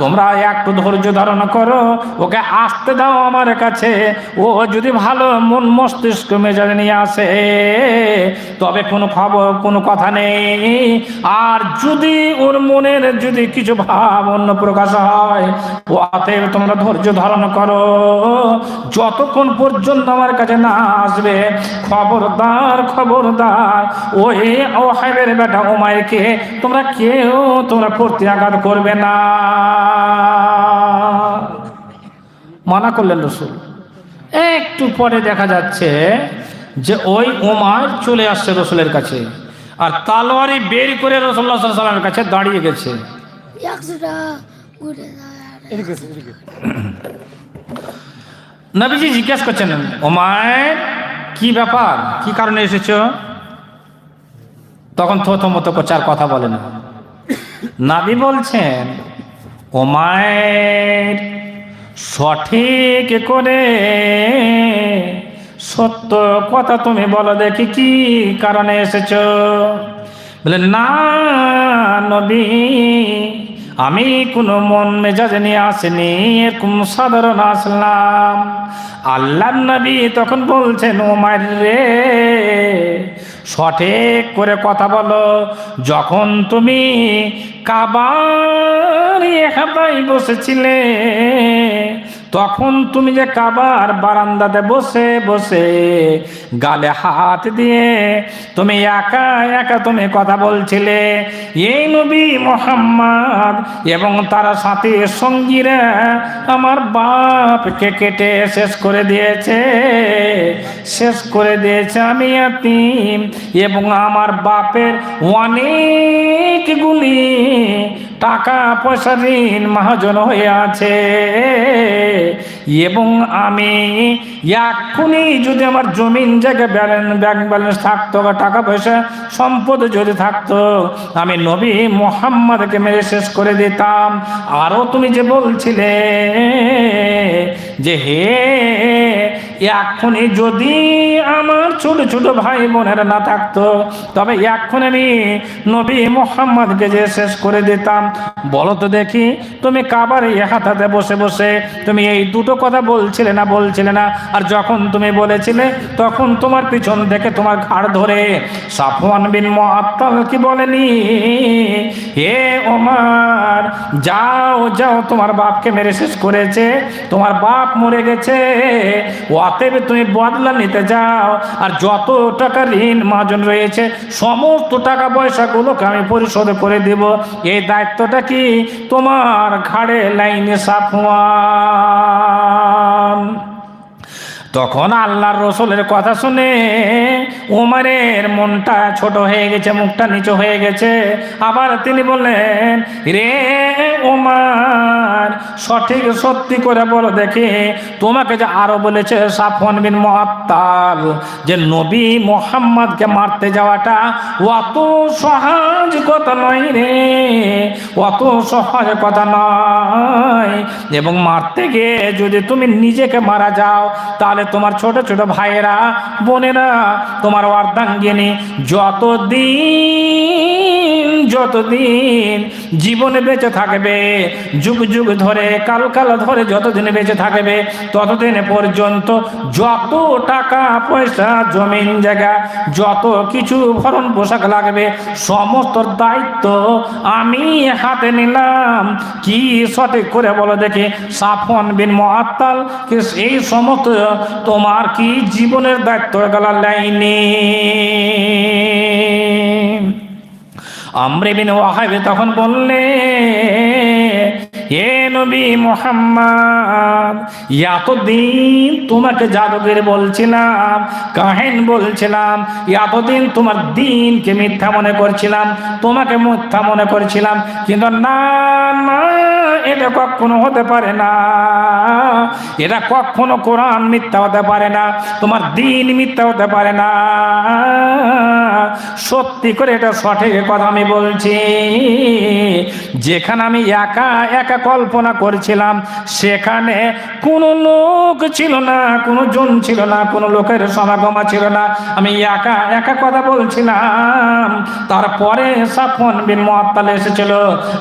তোমরা একটু ধৈর্য ধারণ করো, ওকে আসতে দাও আমার কাছে। ও যদি ভালো মন মস্তিষ্ক মেজাজ নিয়ে আসে তবে কোনো খবর, কোনো কথা নেই। আর যদি ওর মনের যদি কিছু ভাব অন্য প্রকাশ হয়, অতএব তোমরা ধৈর্য ধারণ করো যতক্ষণ পর্যন্ত আমার কাছে না আসবে। খবরদার ওই ওয়াহাবের বেটা উমাইরকে তোমরা কেউ প্রত্যাঘাত করবে না। মানা করলেন রাসূল। একটু পরে দেখা যাচ্ছে যে ওই উমাইর চলে আসছে রাসূলের কাছে, আর তলোয়ারি বের করে রাসূলুল্লাহ সাল্লাল্লাহু আলাইহি ওয়াসাল্লামের কাছে দাঁড়িয়ে গেছে। নবীজি জিজ্ঞেস করছেন, উমাইর কি ব্যাপার, কি কারণে এসেছো? তখন থতমত করছে, আর কথা বলে না। নবী বলছেন, উমাইর সঠিক করে সত্য কথা তুমি বলো দেখি, কি কারণে এসেছো? বলে, না নবী, আমি কোনো মন মেজাজ নিয়ে আসিনি, এরকম সাধারণ আসলাম। আল্লাহর নবী তখন বলছেন, উমাইর রে, সঠিক করে কথা বলো। যখন তুমি কাবার একাই বসেছিলে, তখন তুমি যে কাবার বারান্দাতে বসে বসে গালে হাত দিয়ে তুমি একা তুমি কথা বলছিলে। এই নবী মুহাম্মদ এবং তার সাথে সঙ্গীরা আমার বাপকে কেটে শেষ করে দিয়েছে। আমি ইয়াতীম এবং আমার বাপের অনেকগুলি টাকা পয়সা ঋণ মহাজন হয়ে আছে, এবং আমি এক্ষুনি যদি আমার জমিন জায়গা ব্যাংক ব্যালেন্স থাকতো বা টাকা পয়সা সম্পদ যদি থাকতো, আমি নবী মুহাম্মদকে মেরে শেষ করে দিতাম। আরও তুমি যে বলছিলে যে হে এক্ষুনি যদি আমার ছোট ছোট ভাই বোনেরা না থাকতো, তবে এখন আমি নবী মুহাম্মদকে যে শেষ করে দিতাম। বলো তো দেখি, তুমি কাবার হাতে বসে বসে তুমি এই দুটো কথা বলছিলে না? আর যখন তুমি বলেছিলে, তখন তোমার পিছন থেকে তোমার ঘাড় ধরে সাফওয়ান বিন মুআত্তাল কি বলেনি, হে ওমর, যাও তোমার বাপকে মেরে শেষ করেছে, তোমার বাপ মরে গেছে, অতএব তুমি বদলা নিতে যাও, আর যত টাকা ঋণ মাজন রয়েছে সমস্ত টাকা পয়সাগুলোকে আমি পরিশোধ করে দেব। এই দায়িত্বটা কি তোমার ঘাড়ে লাইনে সাফওয়ান। তখন আল্লাহর রাসূলের কথা শুনে ওমরের মনটা ছোট হয়ে গেছে, মুখটা নিচু হয়ে গেছে। আবার তিনি বললেন, রে ওমর, সত্যি করে বলো দেখি, তোমাকে যে আরো বলেছে সাফওয়ান বিন মুআত্তাল যে নবী মুহাম্মদকে মারতে যাওয়াটা অত সহজ কথা নয় রে, অত সহজ কথা নয়। এবং মারতে গিয়ে যদি তুমি নিজেকে মারা যাও, তাহলে তোমার ছোট ছোট ভাইয়েরা বোনেরা, তোমার অর্ধাঙ্গিনী যতদিন জীবনে বেঁচে থাকবে, যুগ যুগ ধরে কাল ধরে যতদিন বেঁচে থাকবে, ততদিন পর্যন্ত যত টাকা পয়সা জমিন জায়গা যত কিছু ভরণ পোশাক লাগবে, সমস্ত দায়িত্ব আমি হাতে নিলাম। কি সঠিক করে বলো দেখি সাফওয়ান বিন মুআত্তাল, এই সমস্ত তোমার কি জীবনের দায়িত্ব গেল লাইনে? আমর বিন ওয়াহাব তখন বললে, হে নবী মুহাম্মদ, এতদিন তোমাকে জাদুগর বলছিলাম, কাহিন বলছিলাম, এতদিন তোমার দিনকে মিথ্যা মনে করছিলাম, তোমাকে মিথ্যা মনে করছিলাম, কিন্তু না, এটা কখনো হতে পারে না, এটা কখনো কোরআন মিথ্যা হতে পারে না, তোমার দিন মিথ্যা হতে পারে না। সত্যি করে এটা সঠিক কথা আমি বলছি, যেখানে আমি একা একা কল্পনা করছিলাম সেখানে কোনো লোক ছিল না, কোনো জন ছিল না, কোনো লোকের সমাগম ছিল না, আমি একা একা কথা বলছিলাম। তারপরে সাফওয়ান বিন মুআত্তাল এসেছিল,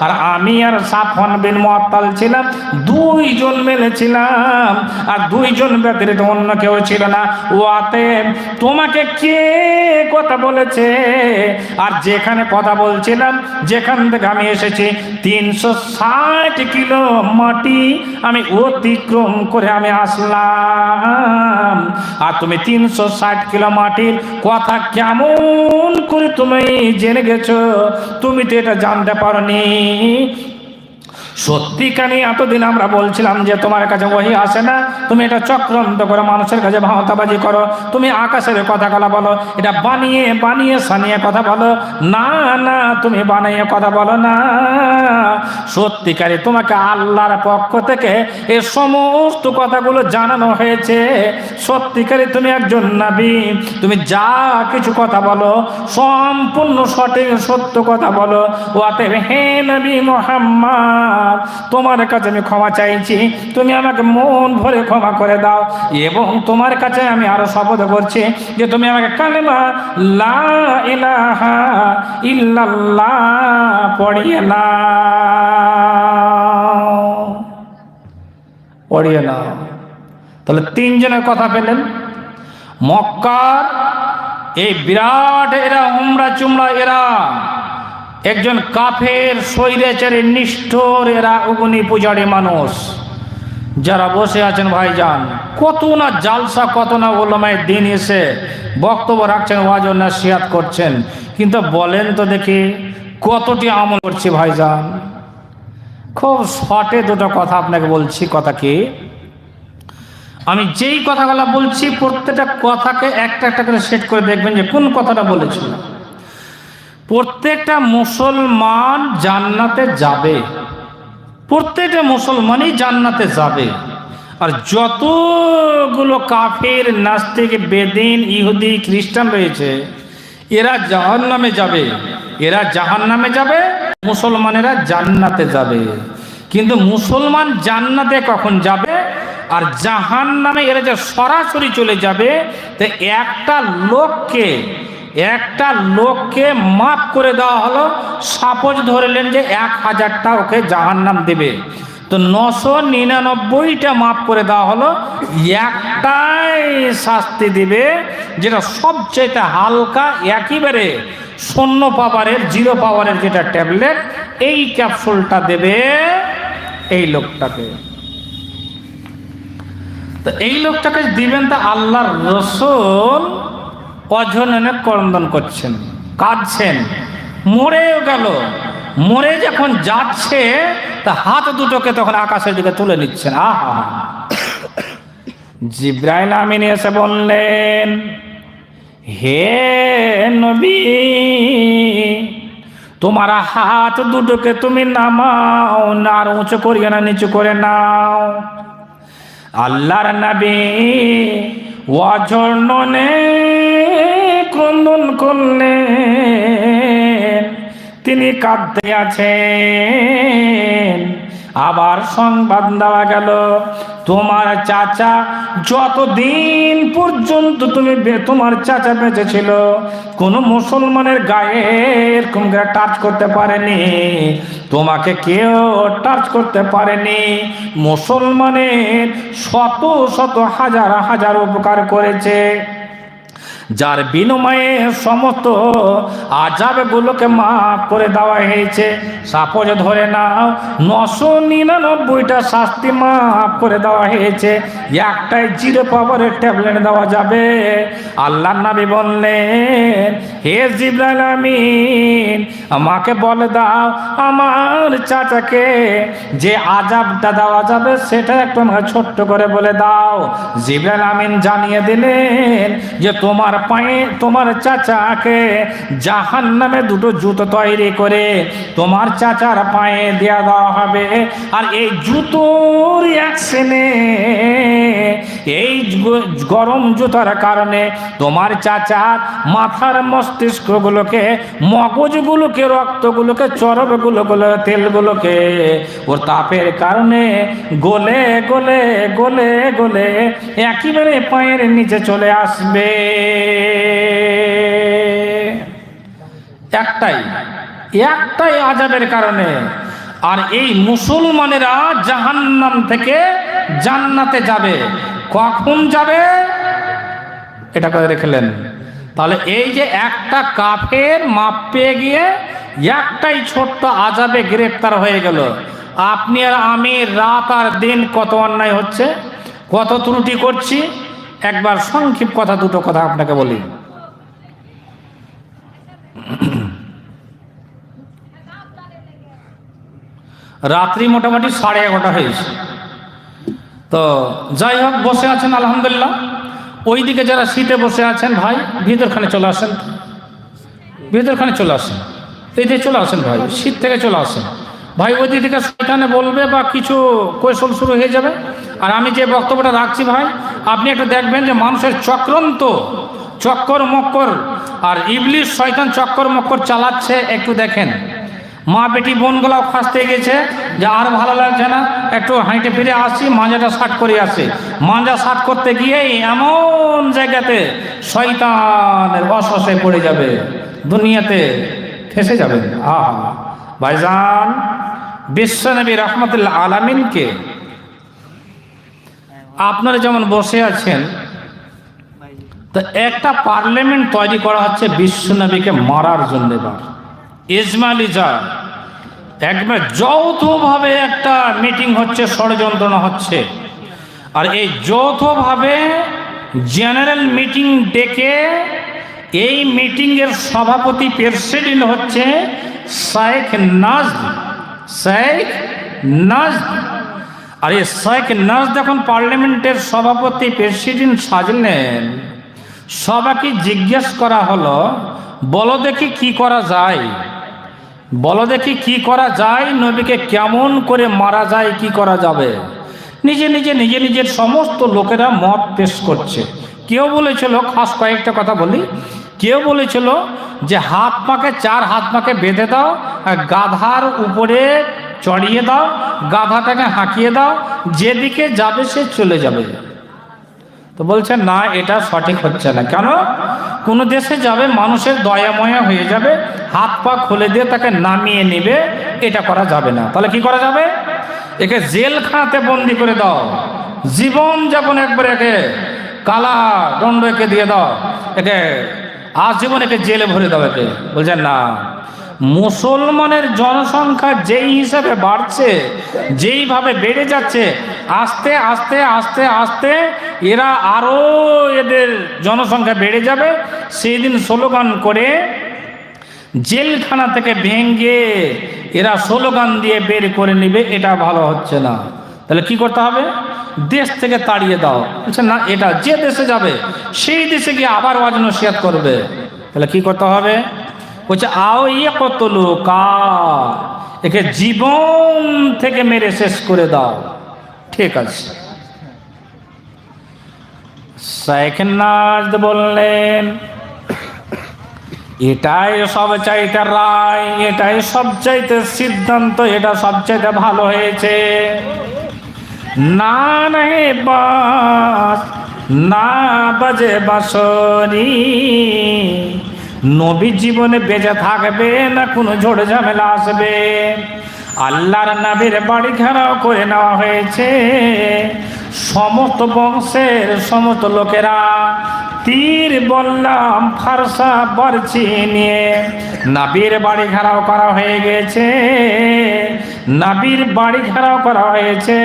আর আমি আর সাফওয়ান বিন মুআত্তাল ছিলাম দুইজন মিলে ছিলাম, আর দুইজন ব্যতীত অন্য কেউ ছিল না। ওয়াতে তোমাকে কে কথা বলেছে? আর যেখানে কথা বলছিলাম, যেখান থেকে আমি এসেছি 360 কিলো মাটি আমি অতিক্রম করে আমি আসলাম, আর তুমি 360 কিলো মাটির কথা কেমন করে তুমি জেনে গেছো? তুমি তো এটা জানতে পারোনি। সত্যিকারই এতদিন আমরা বলছিলাম যে তোমার কাছে ওহী আসে না, তুমি এটা চক্রান্ত করে মানুষের কাছে ভাওতাবাজি করো, তুমি আকাশের কথাগুলো বলো, এটা বানিয়ে বানিয়ে সানিয়ে কথা বলো। না না, তুমি বানিয়ে কথা বলো না। সত্যিকারই তোমাকে আল্লাহর পক্ষ থেকে এই সমস্ত কথাগুলো জানানো হয়েছে। সত্যিকারই তুমি একজন নবী, তুমি যা কিছু কথা বলো সম্পূর্ণ সঠিক সত্য কথা বলো। অতএব হে নবী মুহাম্মদ, তোমার কাছে আমি ক্ষমা চাইছি, তুমি আমাকে মন ভরে ক্ষমা করে দাও, এবং তোমার কাছে আমি আরো শপথ করছি যে তুমি আমাকে কালেমা লা ইলাহা ইল্লাল্লাহ পড়িয়ে নাও। তাহলে তিনজনের কথা পেলেন। মক্কার এই বিরাট এরা উমরা চুমরা এরা, একজন কাফের স্বৈরাচারী নিষ্ঠুর এরা অগ্নি পূজারী মানুষ যারা বসে আছেন ভাইজান, কত না জালসা, কত না ওলামায়ে দ্বীন এসে বক্তব্য রাখছেন, ওয়াজ ও নসিহত করছেন, কিন্তু বলেন তো দেখি কতটি আমল করছি ভাইজান? খুব শর্টে দুটো কথা আপনাকে বলছি। কথা কি, আমি যেই কথাগুলো বলছি প্রত্যেকটা কথাকে একটা একটা করে সেট করে দেখবেন যে কোন কথাটা বলেছিল। প্রত্যেকটা মুসলমান জান্নাতে যাবে, প্রত্যেকটা মুসলমানই জান্নাতে যাবে, আর যতগুলো কাফের, নাস্তিক, বেদিন, ইহুদি, খ্রিস্টান রয়েছে এরা জাহান্নামে যাবে, এরা জাহান্নামে যাবে, মুসলমানেরা জান্নাতে যাবে। কিন্তু মুসলমান জান্নাতে কখন যাবে আর জাহান্নামে এরা যে সরাসরি চলে যাবে, তো একটা লোককে মাফ করে দেওয়া হলো। সাপোজ ধরলেন যে 1000টা ওকে জাহান্নাম দেবে, তো 999টা মাফ করে দেওয়া হলো, একটাই শাস্তি দিবে যেটা সবচেয়ে হালকা, একেবারে 0 পাওয়ারের, 0 পাওয়ারের যেটা ট্যাবলেট, এই ক্যাপসুলটা দেবে এই লোকটাকে। তো এই লোকটাকে দিবেন, তা আল্লাহর রাসূল অঝরনে ক্রন্দন করছেন, কাঁদছেন, মরেও গেল, মরে যখন যাচ্ছে তা হাত দুটোকে তখন আকাশের দিকে তুলে নিচ্ছেন। আহা, জিবরাইল আমিন এসে বললেন, হে নবী, তোমার হাত দুটোকে তুমি নামাও না, আর উঁচু করিও না, নিচু করে নাও। আল্লাহর নবী অঝরনে ক্রন্দন করলেন, তিনি কাঁদতে আছেন। আবার সংবাদ দেওয়া গেল, তোমার চাচা যতদিন পর্যন্ত তোমার চাচা বেঁচে ছিল, কোন মুসলমানের গায়ে এরকম টাচ করতে পারেনি, তোমাকে কেউ টাচ করতে পারেনি। মুসলমানের শত শত হাজার হাজার উপকার করেছে, যার বিনিময়ে সমস্ত আযাবগুলোকে মাফ করে দেওয়া হয়েছে। সাপোজ ধরে নাও 999টা শাস্তি মাফ করে দেওয়া হয়েছে, একটাই 0 পাওয়ারের ট্যাবলেট দেওয়া যাবে। আল্লাহর নবী বললেন, হে জিবরাইল আমিন, আমাকে বলে দাও আমার চাচাকে যে আযাবটা দেওয়া যাবে সেটা একটু আমাকে ছোট্ট করে বলে দাও। জিবরাইল আমিন জানিয়ে দিলেন যে তোমার পায়ে, তোমার চাচাকে জাহান্নামে 2টো জুতো তৈরি করে তোমার চাচার পায়ে দেওয়া হবে, আর এই জুতোর অ্যাকশনে এই গরম জুতার কারণে তোমার চাচার মাথার মস্তিষ্কগুলোকে, মগজগুলোকে, রক্তগুলোকে, চর্বগুলো, তেলগুলোকে ওর তাপের কারণে গলে গলে গলে গলে একেবারে পায়ের নিচে চলে আসবে। একটাই আযাবের কারণে। আর এই মুসলমানেরা জাহান্নাম থেকে জান্নাতে যাবে। কখন যাবে এটা করে রেখেলেন। তাহলে এই যে একটা কাফের মাপ পেয়ে গিয়ে একটাই ছোট্ট আযাবে গ্রেফতার হয়ে গেল, আপনি আর আমি রাত আর দিন কত অন্যায় হচ্ছে, কত ত্রুটি করছি। একবার সংক্ষিপ্ত কথা, দুটো কথা আপনাকে বলি। রাত্রি মোটামুটি 11:30 হয়েছে। তো যাই হোক, বসে আছেন আলহামদুলিল্লাহ। ওইদিকে যারা শীতে বসে আছেন ভাই, ভিতরখানে চলে আসেন, ভিতরখানে চলে আসেন, এইদিকে চলে আসেন ভাই, শীত থেকে চলে আসেন ভাই। ওই দিক থেকে শয়তানে বলবে বা কিছু কৌশল শুরু হয়ে যাবে। আর আমি যে বক্তব্যটা রাখছি ভাই, আপনি একটু দেখবেন যে মানুষের চক্রান্ত, চক্কর মক্কর, আর ইবলিশ শয়তান চক্কর মক্কর চালাচ্ছে। একটু দেখেন, মা বেটি বোনগুলাও খাসতে গেছে যে আর ভালো লাগছে না, একটু হাঁটে ফিরে আসি, মাঞ্জাটা শার্ট করে আসি। মাঞ্জা শার্ট করতে গিয়েই এমন জায়গাতে শয়তানের বশে পড়ে যাবে, দুনিয়াতে ফেসে যাবেন। আহা ভাইজান, বিশ্বনবী রাহমাতুল্লাহ আলামিনকে আপনারা যেমন বসে আছেন, তো একটা পার্লামেন্ট তৈরি করা হচ্ছে বিশ্বনবীকে মারার জন্য। এবার ইসমাইলি যা একবার যৌথভাবে একটা মিটিং হচ্ছে, ষড়যন্ত্র হচ্ছে। আর এই যৌথভাবে জেনারেল মিটিং ডেকে এই মিটিংয়ের সভাপতি, প্রেসিডেন্ট হচ্ছে শেখ নাজদ। শেখ নাজদ। আর এই শেখ নাজদ যখন পার্লামেন্টের সভাপতি, প্রেসিডেন্ট সাজলেন, সবাইকে জিজ্ঞেস করা হলো, বলো দেখি কি করা যায়, বলো দেখি কি করা যায়, নবীকে কেমন করে মারা যায়, কি করা যাবে। নিজের সমস্ত লোকেরা মত পেশ করছে। কেউ বলেছিল, খাস কয়েকটা কথা বলি, কেউ বলেছিল যে হাত পাকে, 4 হাত পাকে বেঁধে দাও, আর গাধার উপরে চড়িয়ে দাও, গাধাটাকে হাঁকিয়ে দাও, যেদিকে যাবে সে চলে যাবে। তো বলছে না, এটা সঠিক হচ্ছে না। কেন? কোনো দেশে যাবে, মানুষের দয়াময়া হয়ে যাবে, হাত পা খুলে দিয়ে তাকে নামিয়ে নেবে, এটা করা যাবে না। তাহলে কি করা যাবে? একে জেলখানাতে বন্দি করে দাও, জীবন যাপন একবারে একে কালা দণ্ড একে দিয়ে দাও, একে আজীবন একে জেলে ভরে দাও একে। বলছেন না, মুসলমানের জনসংখ্যা যেই হিসাবে বাড়ছে, যেইভাবে বেড়ে যাচ্ছে, আস্তে আস্তে আস্তে আস্তে এরা আরো, এদের জনসংখ্যা বেড়ে যাবে। সেই দিন স্লোগান করে জেলখানা থেকে ভেঙে এরা স্লোগান দিয়ে বের করে নেবে। এটা ভালো হচ্ছে না। তাহলে কি করতে হবে? দেশ থেকে তাড়িয়ে দাও। বলছে না, এটা যে দেশে যাবে সেই দেশে গিয়ে আবার ওয়াজ নসিহত করবে। তাহলে কি করতে হবে? বলছে আও ইয়ে কত লোক, একে জীবন থেকে মেরে শেষ করে দাও। ঠিক আছে। শেখ নাজদ বললেন, এটাই সবচাইতে রায়, এটাই সবচাইতে সিদ্ধান্ত, এটা সবচাইতে ভালো হয়েছে। না রে বাস, না বাজে বাঁশরি, নবী জীবনে বেঁচে থাকবে না, কোনো ঝড় ঝামেলা আসবে। আল্লাহর নবীর বাড়ি ঘেরাও করে নেওয়া হয়েছে। সমস্ত বংশের সমস্ত লোকেরা তীর বললাম ফারসা বরছি নিয়ে নবীর বাড়ি ঘেরাও করা হয়ে গেছে। নবীর বাড়ি ঘেরাও করা হয়েছে।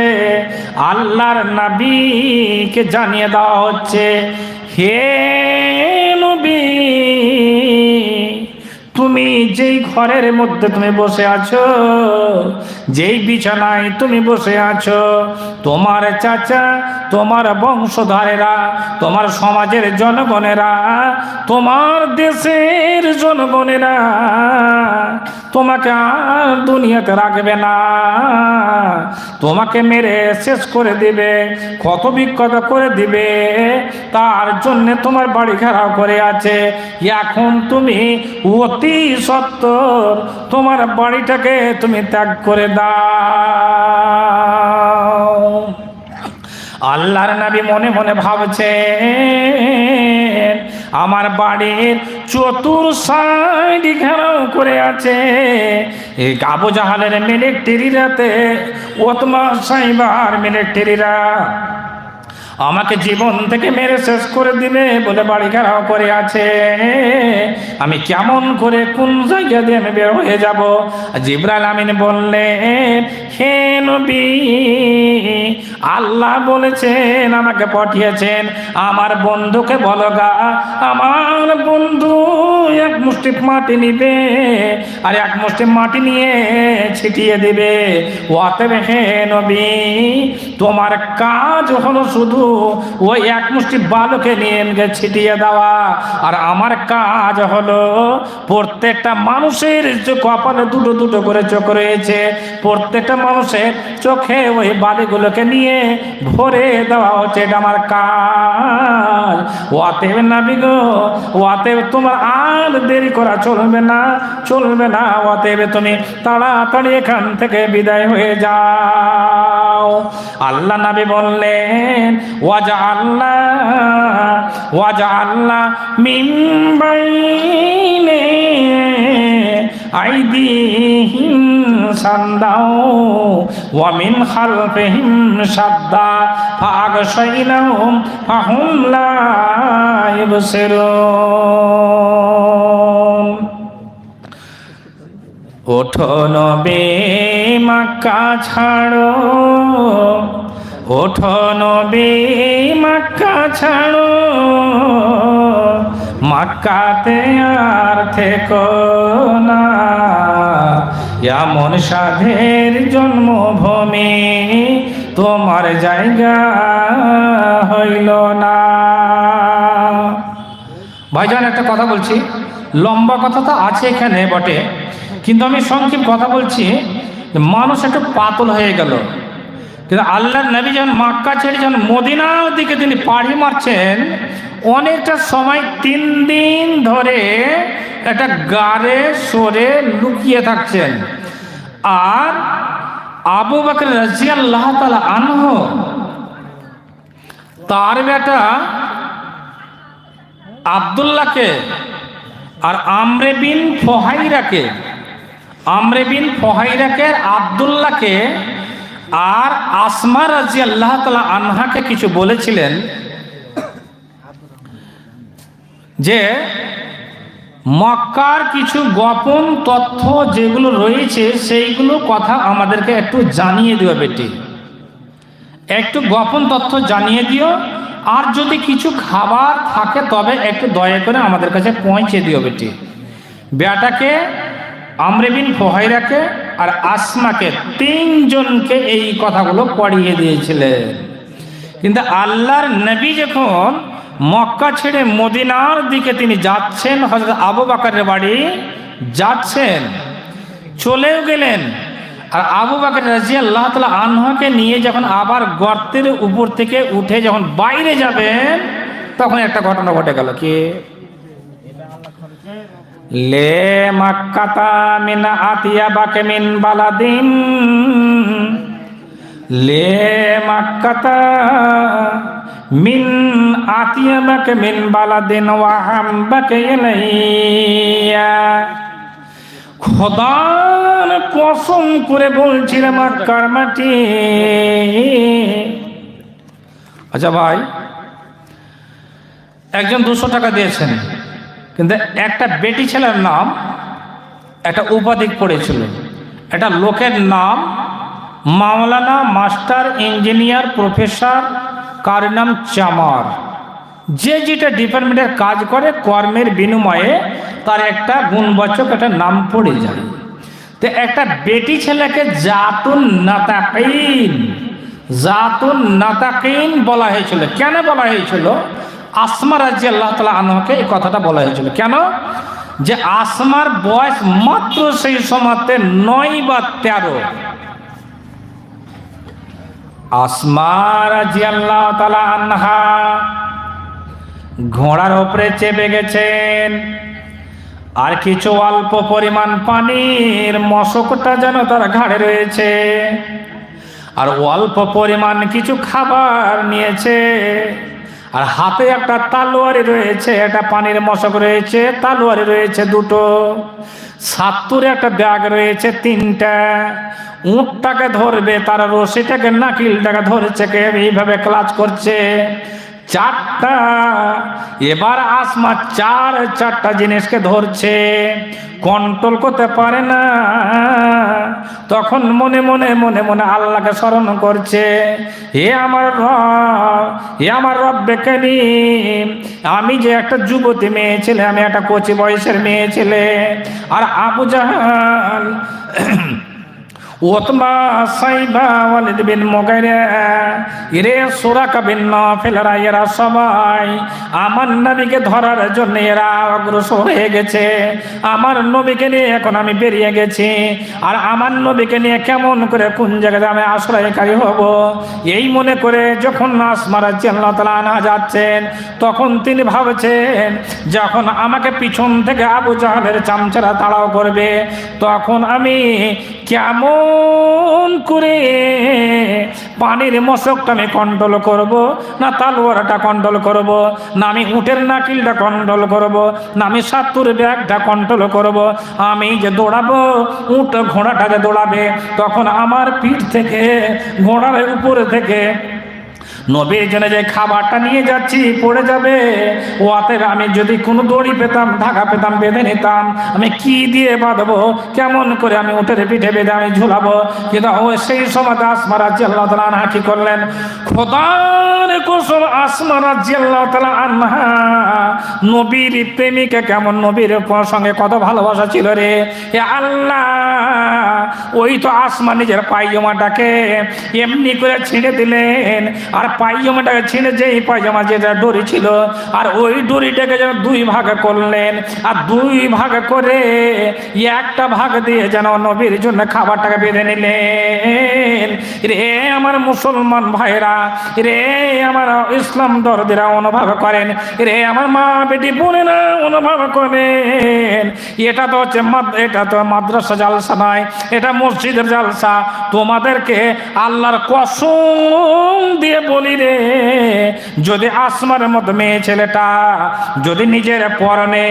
আল্লাহর নবীকে জানিয়ে দেওয়া হচ্ছে, হে নবী, তুমি যেই ঘরের মধ্যে তুমি বসে আছো, যেই বিছানায় তুমি বসে আছো, তোমার চাচা তোমার বংশধরেরা, তোমার সমাজের জনগণেরা, তোমার দেশের জনগণেরা তোমাকে আর দুনিয়াতে রাখবে না, তোমাকে মেরে শেষ করে দিবে, ক্ষত বিক্ষত করে দিবে। তার জন্য তোমার বাড়ি ঘেরাও করে আছে। এখন তুমি অতি সত্বর তোমার বাড়িটাকে তুমি ত্যাগ করে দাও। আল্লাহর নবী মনে মনে ভাবছেন, আমার বাড়ির চতুর সাইড ঘেরাও করে আছে এই আবু জাহালের মিলিটারিরাতে, ওতমা সাইবার মিলিটারিরা আমাকে জীবন থেকে মেরে শেষ করে দিবে বলে বাড়ি ঘেরাও করে আছে। আমি কেমন করে কোন জায়গা দিয়ে আমি বের হয়ে যাব? জিবরাইল আমিন বললেন, হে নবী, আল্লাহ বলেছেন, আমাকে পাঠিয়েছেন, আমার বন্ধুকে বলো গা, আমার বন্ধু এক মুষ্টি মাটি নিবে আর এক মুষ্টি মাটি নিয়ে ছিটিয়ে দিবে। অতএব হে নবী, তোমার কাজ হলো শুধু ওই এক মুষ্টি বালুকে নিয়ে ছিটিয়ে দেওয়া, আর আমার কাজ হলো প্রত্যেকটা মানুষের যে কপালে দুটো দুটো করে চোখ রয়েছে, প্রত্যেকটা মানুষের চোখে ওই বালিগুলোকে নিয়ে ভরে দেওয়া হচ্ছে, এটা আমার কাজ। অতএব নবী গো, অতএব তোমার আর দেরি করা চলবে না, চলবে না। অতএব তুমি তাড়াতাড়ি এখান থেকে বিদায় হয়ে যাও। আল্লাহ নবী বললেন, ওয়াজআলনা মিন বাইনি আইদিহিম সাদ্দাও ওয়া মিন খালফিহিম সাদ্দা ফাআগশাইনাহুম ফাহুম লা ইবসিরুন। ওঠো নবী মক্কা ছাড়ো, ওঠো নবী মক্কা ছাড়ো, মক্কাতে আর থেকো না, এমন সাধের জন্মভূমি তোমার জায়গা হইল না। ভাইজান, একটা কথা বলছি, লম্বা কথা তো আছে এখানে বটে, কিন্তু আমি সংক্ষিপ্ত কথা বলছি। মানুষ একটু পাতল হয়ে গেল, কিন্তু আল্লাহর নবী যখন মক্কা ছেড়ে যখন মদিনার দিকে তিনি পাড়ি মারছেন, অনেকটা সময় 3 দিন ধরে একটা গাড়ে সরে লুকিয়ে থাকছেন। আর আবু বকর রাদিয়াল্লাহু তাআলা আনহু তার বেটা আব্দুল্লাহকে আর আমরে বিন ফুহাইরাকে, আব্দুল্লাহকে আর আসমা রাদিয়াল্লাহু তাআলা আনহাকে কিছু বলেছিলেন যে মক্কার কিছু গোপন তথ্য যেগুলো রয়েছে সেইগুলো কথা আমাদেরকে একটু জানিয়ে দিও বেটি, একটু গোপন তথ্য জানিয়ে দিও, আর যদি কিছু খাবার থাকে তবে একটু দয়া করে আমাদের কাছে পৌঁছে দিও বেটি। বেটাকে, আমরে বিন ফুহাইরাকে আর আসমাকে, 3 জনকে এই কথাগুলো পড়িয়ে দিয়েছিলেন। কিন্তু আল্লাহর নবী যখন মক্কা ছেড়ে মদিনার দিকে তিনি যাচ্ছেন, হযরত আবু বকরের বাড়ি যাচ্ছেন, চলেও গেলেন। আর আবু বকর রাদিয়াল্লাহু তাআলা আনহুকে নিয়ে যখন আবার গর্তের উপর থেকে উঠে যখন বাইরে যাবেন, তখন একটা ঘটনা ঘটে গেল। কি? লে মাক্কাতা মিন আতিয়াবাকে মিন বালাদিন, লে মাক্কাতা মিন আতিয়াবাকে মিন বালাদিন ওয়া হামবাকে ইলাইয়া। খোদার কসম করে বলছিলাম মক্কার মাটি। আচ্ছা ভাই, একজন 200 টাকা দিয়েছেন, কিন্তু একটা বেটি ছেলের নাম একটা উপাধি পড়েছিল, একটা লোকের নাম মাওলানা মাস্টার ইঞ্জিনিয়ার প্রফেসর, কার নাম চামার। যে যেটা ডিপার্টমেন্টের কাজ করে, কর্মের বিনিময়ে তার একটা গুণবাচক একটা নাম পড়ে যায়। তো একটা বেটি ছেলেকে জাতুন নাতাকিন, জাতুন নাতাকিন বলা হয়েছিল। কেন বলা হয়েছিল? আসমা রাদিয়াল্লাহু তাআলা আনহাকে এই কথাটা বলা হয়েছিল। কেন? যে আসমার বয়স মাত্র সেই সময়তে 9 বা 13। আসমা রাদিয়াল্লাহু তাআলা আনহা ঘোড়ার উপরে চেপে গেছেন, আর কিছু অল্প পরিমাণ পানির মশকটা যেন তার ঘাড়ে রয়েছে, আর অল্প পরিমাণ কিছু খাবার নিয়েছে, আর হাতে একটা তালোয়ারি রয়েছে, একটা পানির মশক রয়েছে, তালোয়ারি রয়েছে দুটো, সাত্তুরে একটা ব্যাগ রয়েছে 3টা। উঁটটাকে ধরবে, তার রশিটাকে নাকিলটাকে ধরেছে, কে এইভাবে ক্লাচ করছে 4টা। এবার আসমা 4টা জিনিসকে ধরছে, কন্ট্রোল করতে পারে না। তখন মনে মনে মনে মনে আল্লাহকে স্মরণ করছে, হে আমার রব, হে আমার রব্বে কারীম, আমি যে একটা যুবতী মেয়ে ছেলে, আমি একটা কচি বয়সের মেয়ে ছেলে, আর আবু জাহাল, ওতবা, সাইবা, ওয়ালিদ বিন মুগীরা, এরা সুরাকা বিন নাফিলরা, এরা সবাই আমার নবীকে ধরার জন্য এরা অগ্রসর হয়ে গেছে। আমার নবীকে নিয়ে এখন আমি বেরিয়ে গেছি, আর আমার নবীকে নিয়ে কেমন করে কোন জায়গায় আমি আশ্রয়কারী হব, এই মনে করে যখন আসমা রাদিয়াল্লাহু তাআলা আনহা যাচ্ছেন, তখন তিনি ভাবছেন যখন আমাকে পিছন থেকে আবু জাহলের চামচারা তাড়াও করবে, তখন আমি কেমন করে পানির মশকটা আমি কন্ট্রোল করব, না তালোয়ারটা কন্ট্রোল করব, না আমি উটের নাকিলটা কন্ট্রোল করব, না আমি সাত্তুর ব্যাগটা কন্ট্রোল করব। আমি যে দৌড়াবো, উট ঘোড়াটা যে দৌড়াবে, তখন আমার পিঠ থেকে, ঘোড়ার উপরে থেকে নবীর জন্য যে খাবারটা নিয়ে যাচ্ছি পড়ে যাবে। অতএব আমি যদি কোনো দড়ি পেতাম, ঢাকা পেতাম, বেঁধে নিতাম, আমি কি দিয়ে বাঁধবো, কেমন করে আমি উটের পিঠে বেঁধে আমি ঝুলাবো। কিন্তু সেই সময় আসমা রাদিয়াল্লাহু তাআলা আনহা কি করলেন? খোদার কসম, আসমা রাদিয়াল্লাহু তাআলা আনহা নবীর প্রেমিকা, কেমন নবীর সঙ্গে কত ভালোবাসা ছিল রে। এ আল্লাহ, ওই তো আসমা নিজের পায়জামাটাকে এমনি করে ছিঁড়ে দিলেন, আর পায়জামাটাকে ছিঁড়ে, যেই পায়জামা যেটা দড়ি ছিল, আর ওই দড়িটাকে যেন 2 ভাগে করলেন, আর 2 ভাগ করে একটা ভাগ দিয়ে যেন নবীর জন্য খাবারটাকে বেঁধে নিলেন। রে আমার মুসলমান ভাইরা, রে আমার ইসলাম দরদিরা অনুভব করেন, রে আমার মা বেটি বোনেরা অনুভব করেন। এটা তো হচ্ছে, এটা তো মাদ্রাসা জালসা নয়, এটা মসজিদের জালসা। তোমাদেরকে আল্লাহর কসম দিয়ে বলি রে, যদি আসমার মতো মেয়ে ছেলেটা যদি নিজের পরনে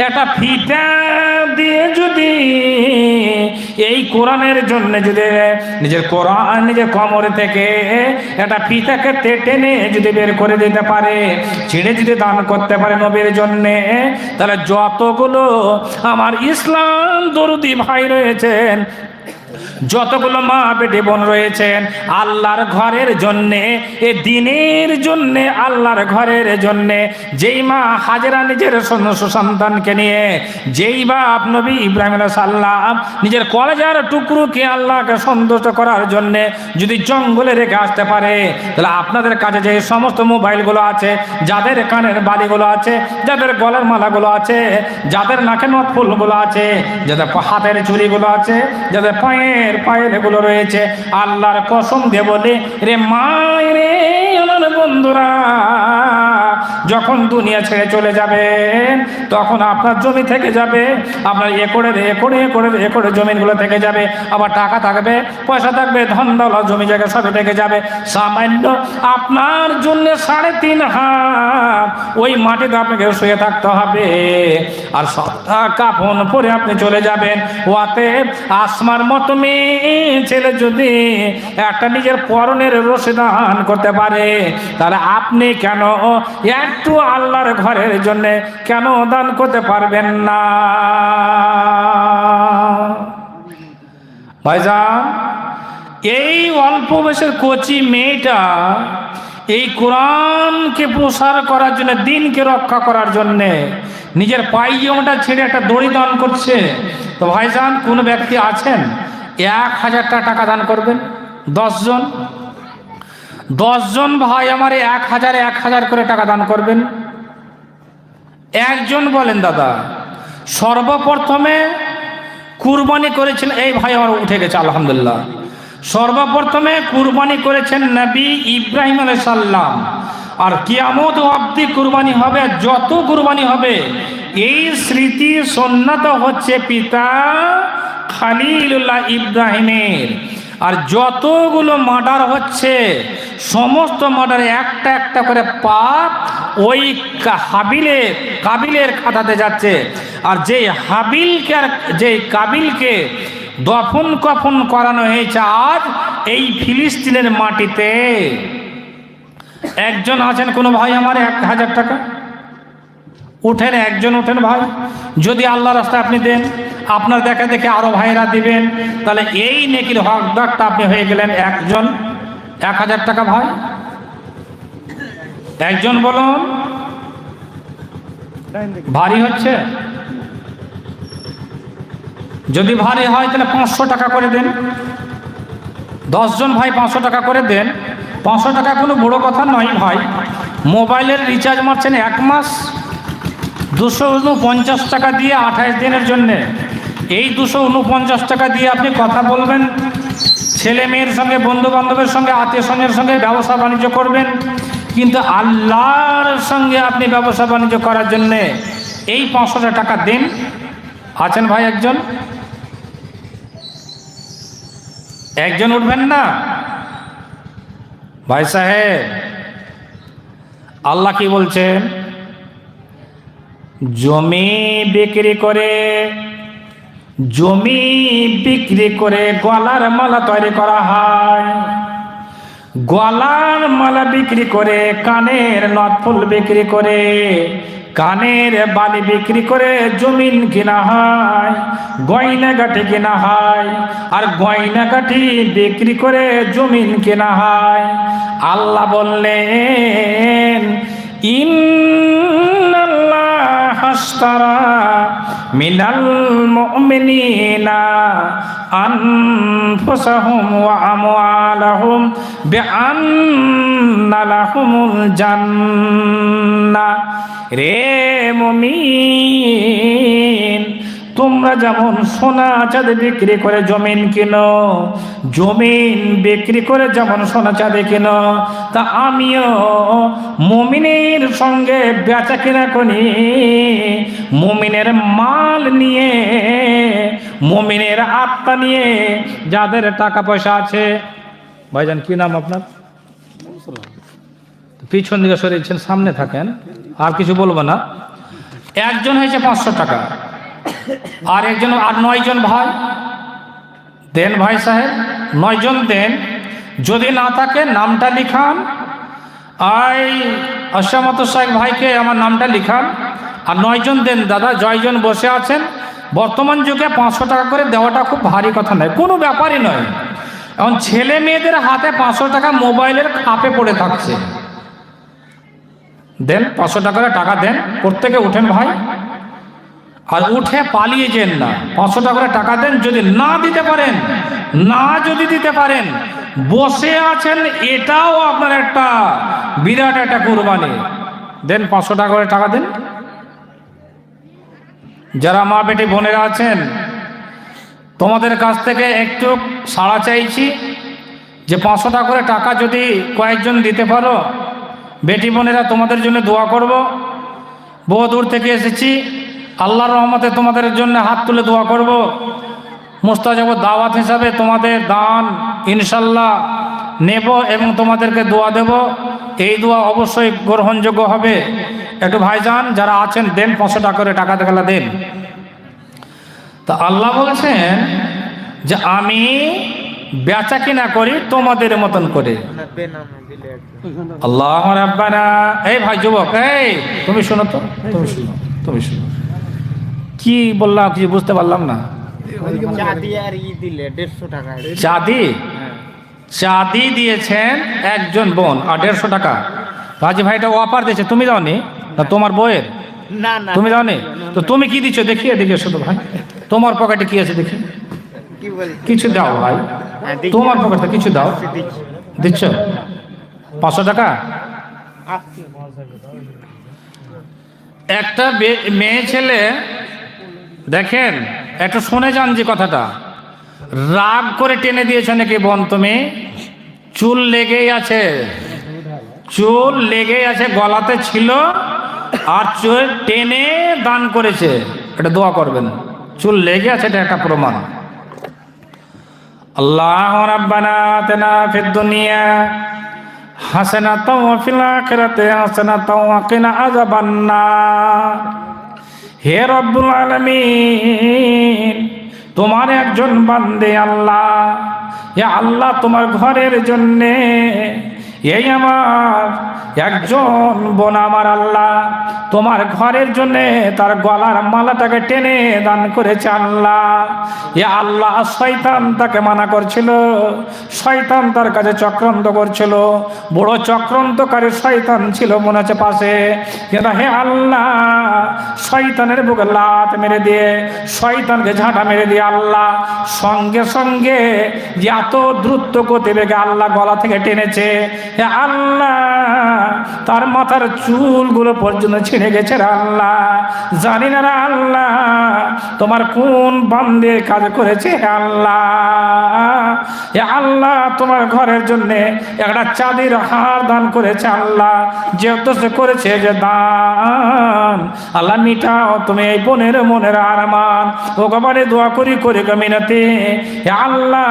একটা ফিতা দিয়ে যদি এই কোরআনের জন্য যদি নিজের কোরআন নিজের কোমরে থেকে একটা ফিতাকে টেনে যদি বের করে দিতে পারে, ছিঁড়ে যদি দান করতে পারে নবীর জন্যে, তাহলে যতগুলো আমার ইসলাম দরদি ভাই রয়েছেন, যতগুলো মা বেটি বোন রয়েছেন, আল্লাহর ঘরের জন্যে, এ দিনের জন্যে, আল্লাহর ঘরের জন্যে, যেই মা হাজেরা নিজের সন্তানকে নিয়ে, যেই বাপ নবী ইব্রাহিম আলাইহিস সালাম নিজের কলেজার টুকরোকে আল্লাহকে সন্তুষ্ট করার জন্যে যদি জঙ্গলে রেখে আসতে পারে, তাহলে আপনাদের কাছে যে সমস্ত মোবাইলগুলো আছে, যাদের কানের বালিগুলো আছে, যাদের গলার মালাগুলো আছে, যাদের নাকের নথফুলগুলো আছে, যাদের হাতের চুড়িগুলো আছে, যাদের পায়ের এগুলো রয়েছে, আল্লাহর কসম দিয়ে বলে রে মায়ের রে, আমার বন্ধুরা যখন দুনিয়া ছেড়ে চলে যাবে, তখন আপনার জমি থেকে যাবে, আপনার একড়ে জমিনগুলো থেকে যাবে, আবার টাকা থাকবে, পয়সা থাকবে, ধন দৌলত, জমি জায়গা সবই থেকে যাবে। সামান্য আপনার জন্য 3.5 হাত ওই মাটিতে আপনাকে শুয়ে থাকতে হবে, আর সাদা কাফন পরে আপনি চলে যাবেন। অতএব আসমার মতো মেয়ে ছেলে যদি একটা নিজের পরনের রশি দান করতে পারে, তাহলে আপনি কেন একটু আল্লাহর ঘরের জন্য কেন দান করতে পারবেন না? ভাইজান, এই অল্প বয়সের কচি মেয়েটা এই কোরআনকে প্রসার করার জন্য, দিনকে রক্ষা করার জন্য নিজের পায়জামাটা ছেড়ে একটা দড়ি দান করছে। তো ভাইজান, কোন ব্যক্তি আছেন 1000 টাকা দান করবেন? 10 জন? 10 জন ভাই আমার 1000 করে টাকা দান করবেন। একজন বলেন দাদা সর্বপ্রথমে কুরবানি করেছেন, এই ভাই আমার উঠে গেছে আলহামদুলিল্লাহ, সর্বপ্রথমে কুরবানি করেছেন নবী ইব্রাহিম আলাইহিস সালাম, আর কিয়ামত অবধি কুরবানি হবে, যত কুরবানি হবে এই স্মৃতি সুন্নাত হচ্ছে পিতা খলিলুল্লাহ ইব্রাহিমের। আর যতগুলো মার্ডার হচ্ছে সমস্ত মার্ডারে একটা একটা করে পাপ ওই কাবিলের খাতাতে যাচ্ছে। আর যে হাবিলকে আর যে কাবিলকে দফন কফন করানো হয়েছে আজ এই ফিলিস্তিনের মাটিতে। একজন আছেন কোনো ভাই আমার 1000 টাকা উঠেন, একজন উঠেন ভাই, যদি আল্লাহ রাস্তায় আপনি দেন, আপনার দেখা দেখে আরো ভাইরা দিবেন, তাহলে এই নেকির হকদারটা আপনি হয়ে গেলেন একজন। 1000 টাকা ভাই, একজন বলুন। ভারী হচ্ছে? যদি ভারী হয় তাহলে 500 টাকা করে দেন। 10 জন ভাই 500 টাকা করে দেন। 500 টাকা কোনো বড় কথা নয় ভাই। মোবাইলের রিচার্জ মারছেন 1 মাস, 249 টাকা দিয়ে 28 দিনের জন্যে। এই 249 টাকা দিয়ে আপনি কথা বলবেন, ছেলে মেয়ের সঙ্গে, বন্ধু বান্ধবের সঙ্গে, আত্মীয় স্বজনের সঙ্গে ব্যবসা বাণিজ্য করবেন, কিন্তু আল্লাহর সঙ্গে আপনি ব্যবসা বাণিজ্য করার জন্যে এই 500 টাকা দিন। আছেন ভাই একজন? একজন উঠবেন না ভাই সাহেব? আল্লাহ কি বলছেন? জমি বিক্রি করে গলার মালা তৈরি করা হয়, গলার মালা বিক্রি করে, কানের নথফুল বিক্রি করে, কানের বালি বিক্রি করে জমিন কেনা হয়, গয়নাগাটি কেনা হয়, আর গয়নাগাটি বিক্রি করে জমিন কেনা হয়। আল্লাহ বললেন ইন্নাল্লাহ আশতারা মিনাল মুমিনিনা আনফুসাহুম ওয়া আমওয়ালাহুম বিআন্না লাহুমুল জান্নাহ। রে মুমিন, তোমরা যেমন সোনা চাঁদি বিক্রি করে জমিন কিনো, জমিন বিক্রি করে যেমন সোনা চাঁদি কিনো, তা আমিও মুমিনের সঙ্গে বেচা কিনা করি, মুমিনের মাল নিয়ে, মুমিনের আত্মা নিয়ে। যাদের টাকা পয়সা আছে, ভাইজান কি নাম আপনার? পিছন দিকে সরিয়েছেন, সামনে থাকেন, আর কিছু বলবো না। একজন হয়েছে 500 টাকা, আর একজন, আর 9 জন ভাই দেন ভাই সাহেব, 9 জন দেন। যদি না থাকে নামটা লিখান, আশামত সাহেব ভাইকে আমার নামটা লিখান, আর 9 জন দেন দাদা। জয়জন বসে আছেন, বর্তমান যুগে 500 টাকা করে দেওয়াটা খুব ভারী কথা নয়, কোনো ব্যাপারই নয়। এখন ছেলে মেয়েদের হাতে 500 টাকা মোবাইলের খাপে পড়ে থাকছে। দেন 500 টাকা করে টাকা দেন, প্রত্যেকে উঠেন ভাই, আর উঠে পালিয়ে যেন না। 500 টাকা করে টাকা দেন। যদি না দিতে পারেন, যদি দিতে পারেন, বসে আছেন, এটাও আপনার একটা বিরাট একটা কুরবানি। দেন 500 টাকা করে টাকা দেন। যারা মা বেটি বোনেরা আছেন, তোমাদের কাছ থেকে একটু সাড়া চাইছি যে 500 টাকা করে টাকা যদি কয়েকজন দিতে পারো, বেটি বোনেরা তোমাদের জন্য দোয়া করব। বহু দূর থেকে এসেছি, আল্লাহর রহমতে তোমাদের জন্য হাত তুলে দোয়া করব। মুস্তাজাব দাওয়াত হিসাবে তোমাদের দান ইনশাল্লাহ নেব এবং তোমাদেরকে দোয়া দেব। এই দোয়া অবশ্যই গ্রহণযোগ্য হবে। একটু ভাইজান যারা আছেন দেন, 500 টাকা করে টাকা দেখালা দেন। তা আল্লাহ বলছেন যে আমি বেচা কিনা করি তোমাদের মতন করে। আল্লাহ রাব্বানা। এই ভাই যুবক, এই তুমি শোনো তো, তুমি শোনো কি বললাম, কিছু বুঝতে পারলাম না। চাঁদি দিয়েছেন একজন বোন, আর 150 টাকা রাজি ভাইটা অফার দিয়েছে। তুমি দাওনি না? তোমার বইয়ের না না তুমি দাওনি তো তুমি কি দিচ্ছ দেখি? এদিকে শুধু ভাই, তোমার পকেটে কি আছে দেখি, কিছু দাও ভাই, তোমার পকেটে কিছু দাও। দিচ্ছ? 500 টাকা। একটা মেয়ে ছেলে দেখেন, একটু শুনে যান যে কথাটা, রাগ করে টেনে দিয়েছে নাকি বোন তুমি? চুল লেগেই আছে, চুল লেগেই আছে, গলাতে ছিল আর চুল টেনে দান করেছে। এটা দোয়া করবেন, চুল লেগে আছে, এটা একটা প্রমাণ। আল্লাহ রাব্বানা আতিনা ফিদ দুনিয়া হাসানাতাও ওয়া ফিল আখিরাতি হাসানাতাও ওয়া কিনা আযাবান্নার। হে রব্বুল আলামিন, তোমার একজন বান্দে আল্লাহ, হে আল্লাহ, তোমার ঘরের জন্যে এই আমার একজন বোন আমার আল্লাহ তোমার ঘরের জন্যে তার গলার মালাটাকে টেনে দান করেছে আল্লাহ। এ আল্লাহ, শয়তান তাকে মানা করছিল, শয়তান তার কাছে চক্রান্ত করছিল, বড় চক্রান্তকারী শয়তান ছিল মনে হচ্ছে পাশে। কিন্তু হে আল্লাহ, শয়তানের বুকে লাত মেরে দিয়ে, শয়তানকে ঝাঁটা মেরে দিয়ে আল্লাহ সঙ্গে সঙ্গে যে এত দ্রুত গতি বেগে আল্লাহ গলা থেকে টেনেছে, হে আল্লাহ, তার মাথার চুলগুলো পর্যন্ত ছিঁড়ে গেছে রে আল্লাহ। জানি না রে আল্লাহ তোমার কোন বান্দে কাজ করেছে হে আল্লাহ। হে আল্লাহ, তোমার ঘরের জন্য একটা চাঁদির হার দান করেছে আল্লাহ। যে উদ্দেশ্য করেছে যে দান, আল্লাহ মিটাও তুমি এই বোনের মনের আরমান। ও গবারে দোয়া করি করি মিনতি, হে আল্লাহ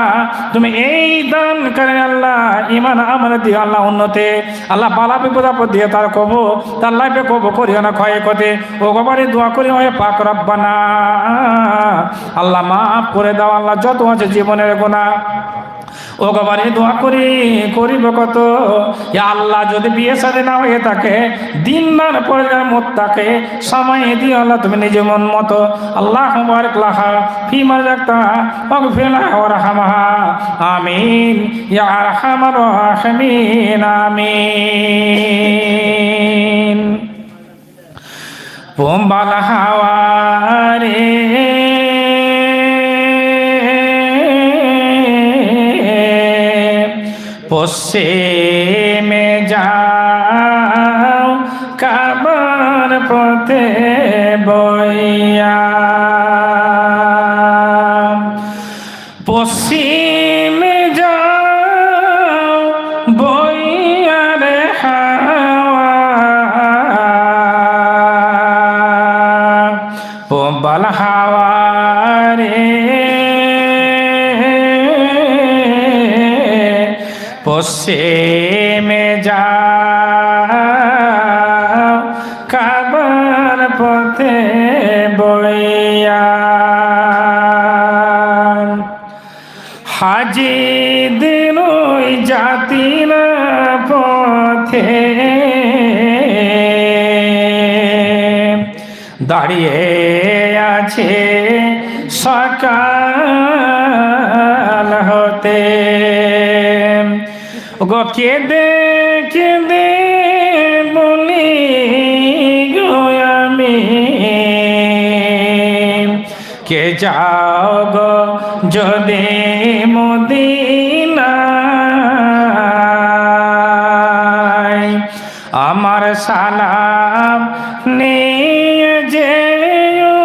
তুমি এই দান করেন আল্লাহ, ইমান আমার দিয়ে আল্লাহ উন্নতি, আল্লাহ বালা বিপদ আপদ দিয়ে তার কব, তার লাইফে কব করিও না ক্ষয় ক্ষতি। ও গবারে দোয়া করি হয় পাক রব্বানা, আল্লাহ মাফ করে দাও আল্লাহ যত আছে জীবনের গুনাহ। ও গবারে দোয়া করি করিব কত, আল্লাহ যদি বিয়ে সাথে না হয়ে থাকে, দিন দান পরে মোত্তাকে সময় দিও আল্লাহ তুমি নিজে মন মতো। আল্লাহ বারিক লাহা ফিমা রাখতা ওয়াগফির লাহা ওয়ারহামহা, আমিন ইয়া আরহামার রাহিমিন, আমিন। বোম্বাল হাওয়ারে পশ্চিমে যাও কাবার পথে বইয়া, পশ্চিমে যাও বইয়া রে হাওয়া, পম্বাল হাওয়া রে পশ্চিমে যাও কাবার পথে বইয়া, হাজি দিন ওই জাতির পথে দাঁড়িয়ে আছে সকাল হতে, গো কেঁদে কেঁদে বলি গো আমি, কে যাও গো যদি মদিনায়, আমার সালাম নিয়ে যেও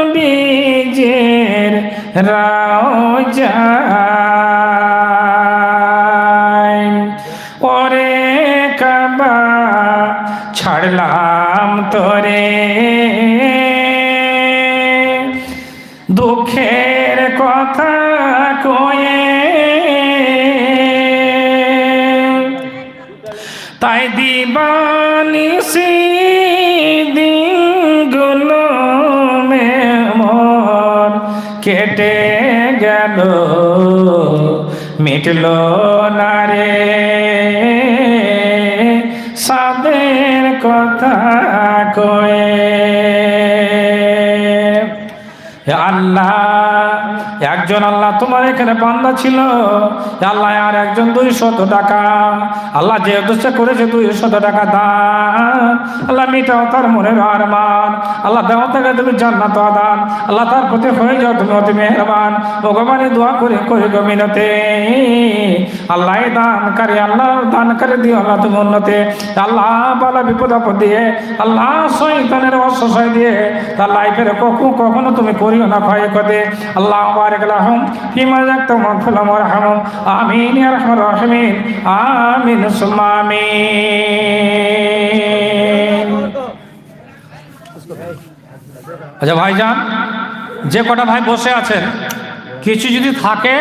নবীজির রওজায়, ওরে কাবা ছাড়লাম তোরে দুঃখের কথা কয়ে, তাই দিবানিসি দিনগুলো মোর কেটে গেল, মিটলো না রে সাদের কথা কয়ে। আল্লাহ একজন আল্লাহ তোমার এখানে বান্দা ছিল আল্লাহ, আর একজন 200 টাকা, আল্লাহ যে উদ্দেশ্য করেছে 200 টাকা দান, আল্লাহ মিটাও তার মনের আরমান, আল্লাহ দাও তাকে তুমি জান্নাত দান, আল্লাহ তার প্রতি হয়ে যাও তুমি অতি মেহেরবান। ভগবানের দোয়া করে করে গো মিনতে, আল্লাহ দানকারী, আল্লাহ দানকারী দিও আল্লাহ তুমি উন্নতি, আল্লাহ বালা বিপদ আপদ দিয়ে, আল্লাহ শয়তানের অসহায় দিয়ে তার লাইফের কখনো তুমি করিও না ক্ষয় করতে। আল্লাহ বারিক লাহুম ফিমা যাকতুম ওয়াগফির ওয়ারহামহুম, আমিন ইয়া রাহমার রাহিমিন, আমিন সুম্মা আমিন। আচ্ছা ভাইজান, যে কটা ভাই বসে আছেন, কিছু যদি থাকে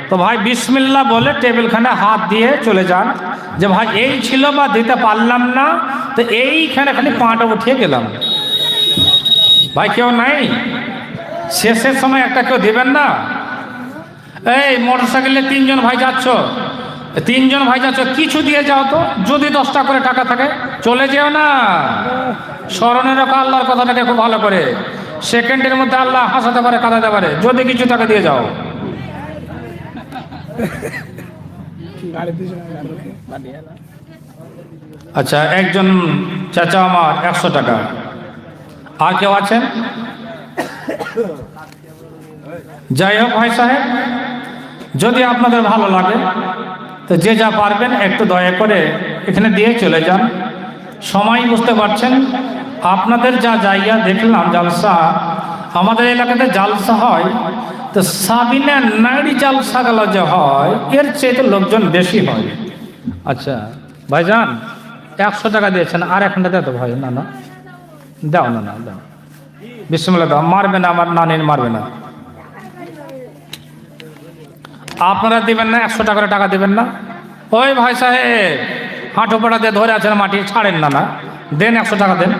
তো ভাই বিসমিল্লাহ বলে টেবিলখানে হাত দিয়ে চলে যান, যে ভাই এই ছিল বা দিতে পারলাম না, তো এইখানে খালি পাটা উঠিয়ে গেলাম। ভাই কেউ নাই? শেষের সময় একটা কেউ দেবেন না? এই মোটরসাইকেলে 3 জন ভাই যাচ্ছ, 3 জন ভাই যাচ্ছ, কিছু দিয়ে যাও তো, যদি 10টা করে টাকা থাকে। চলে যেও না, স্মরণে রাখো আল্লাহর কথাটাকে খুব ভালো করে। সেকেন্ডের মধ্যে আল্লাহ হাসাতে পারে, কাঁদাতে পারে, যদি কিছু টাকা দিয়ে যাও। আচ্ছা, একজন চাচা আমার 100 টাকা। আর কেউ আছেন? যাই হোক ভাই সাহেব, যদি আপনাদের ভালো লাগে তো যে যা পারবেন একটু দয়া করে এখানে দিয়ে চলে যান। সময় বুঝতে পারছেন, আপনাদের যা জায়গা দেখলাম জালসা, আমাদের এলাকাতে জালসা হয় তো সাবিনা নাড়ি জালসাগুলো যে হয় এর চেয়ে তো লোকজন বেশি হয়। আচ্ছা ভাইজান, 100 টাকা দিয়েছেন, আর 1 ঘন্টা দেয় তো ভাই? না না দাও, না না দাও, বিসমিল্লাহ দাও, মারবে না, আমার নানির মারবে না। আপনারা দিবেন না? 100 টাকা করে টাকা দিবেন না? ওই ভাই সাহেব, হাঁটু পাড়া দিয়ে ধরে আছেন, মাটি ছাড়েন না, না দেন, 100 টাকা দেন।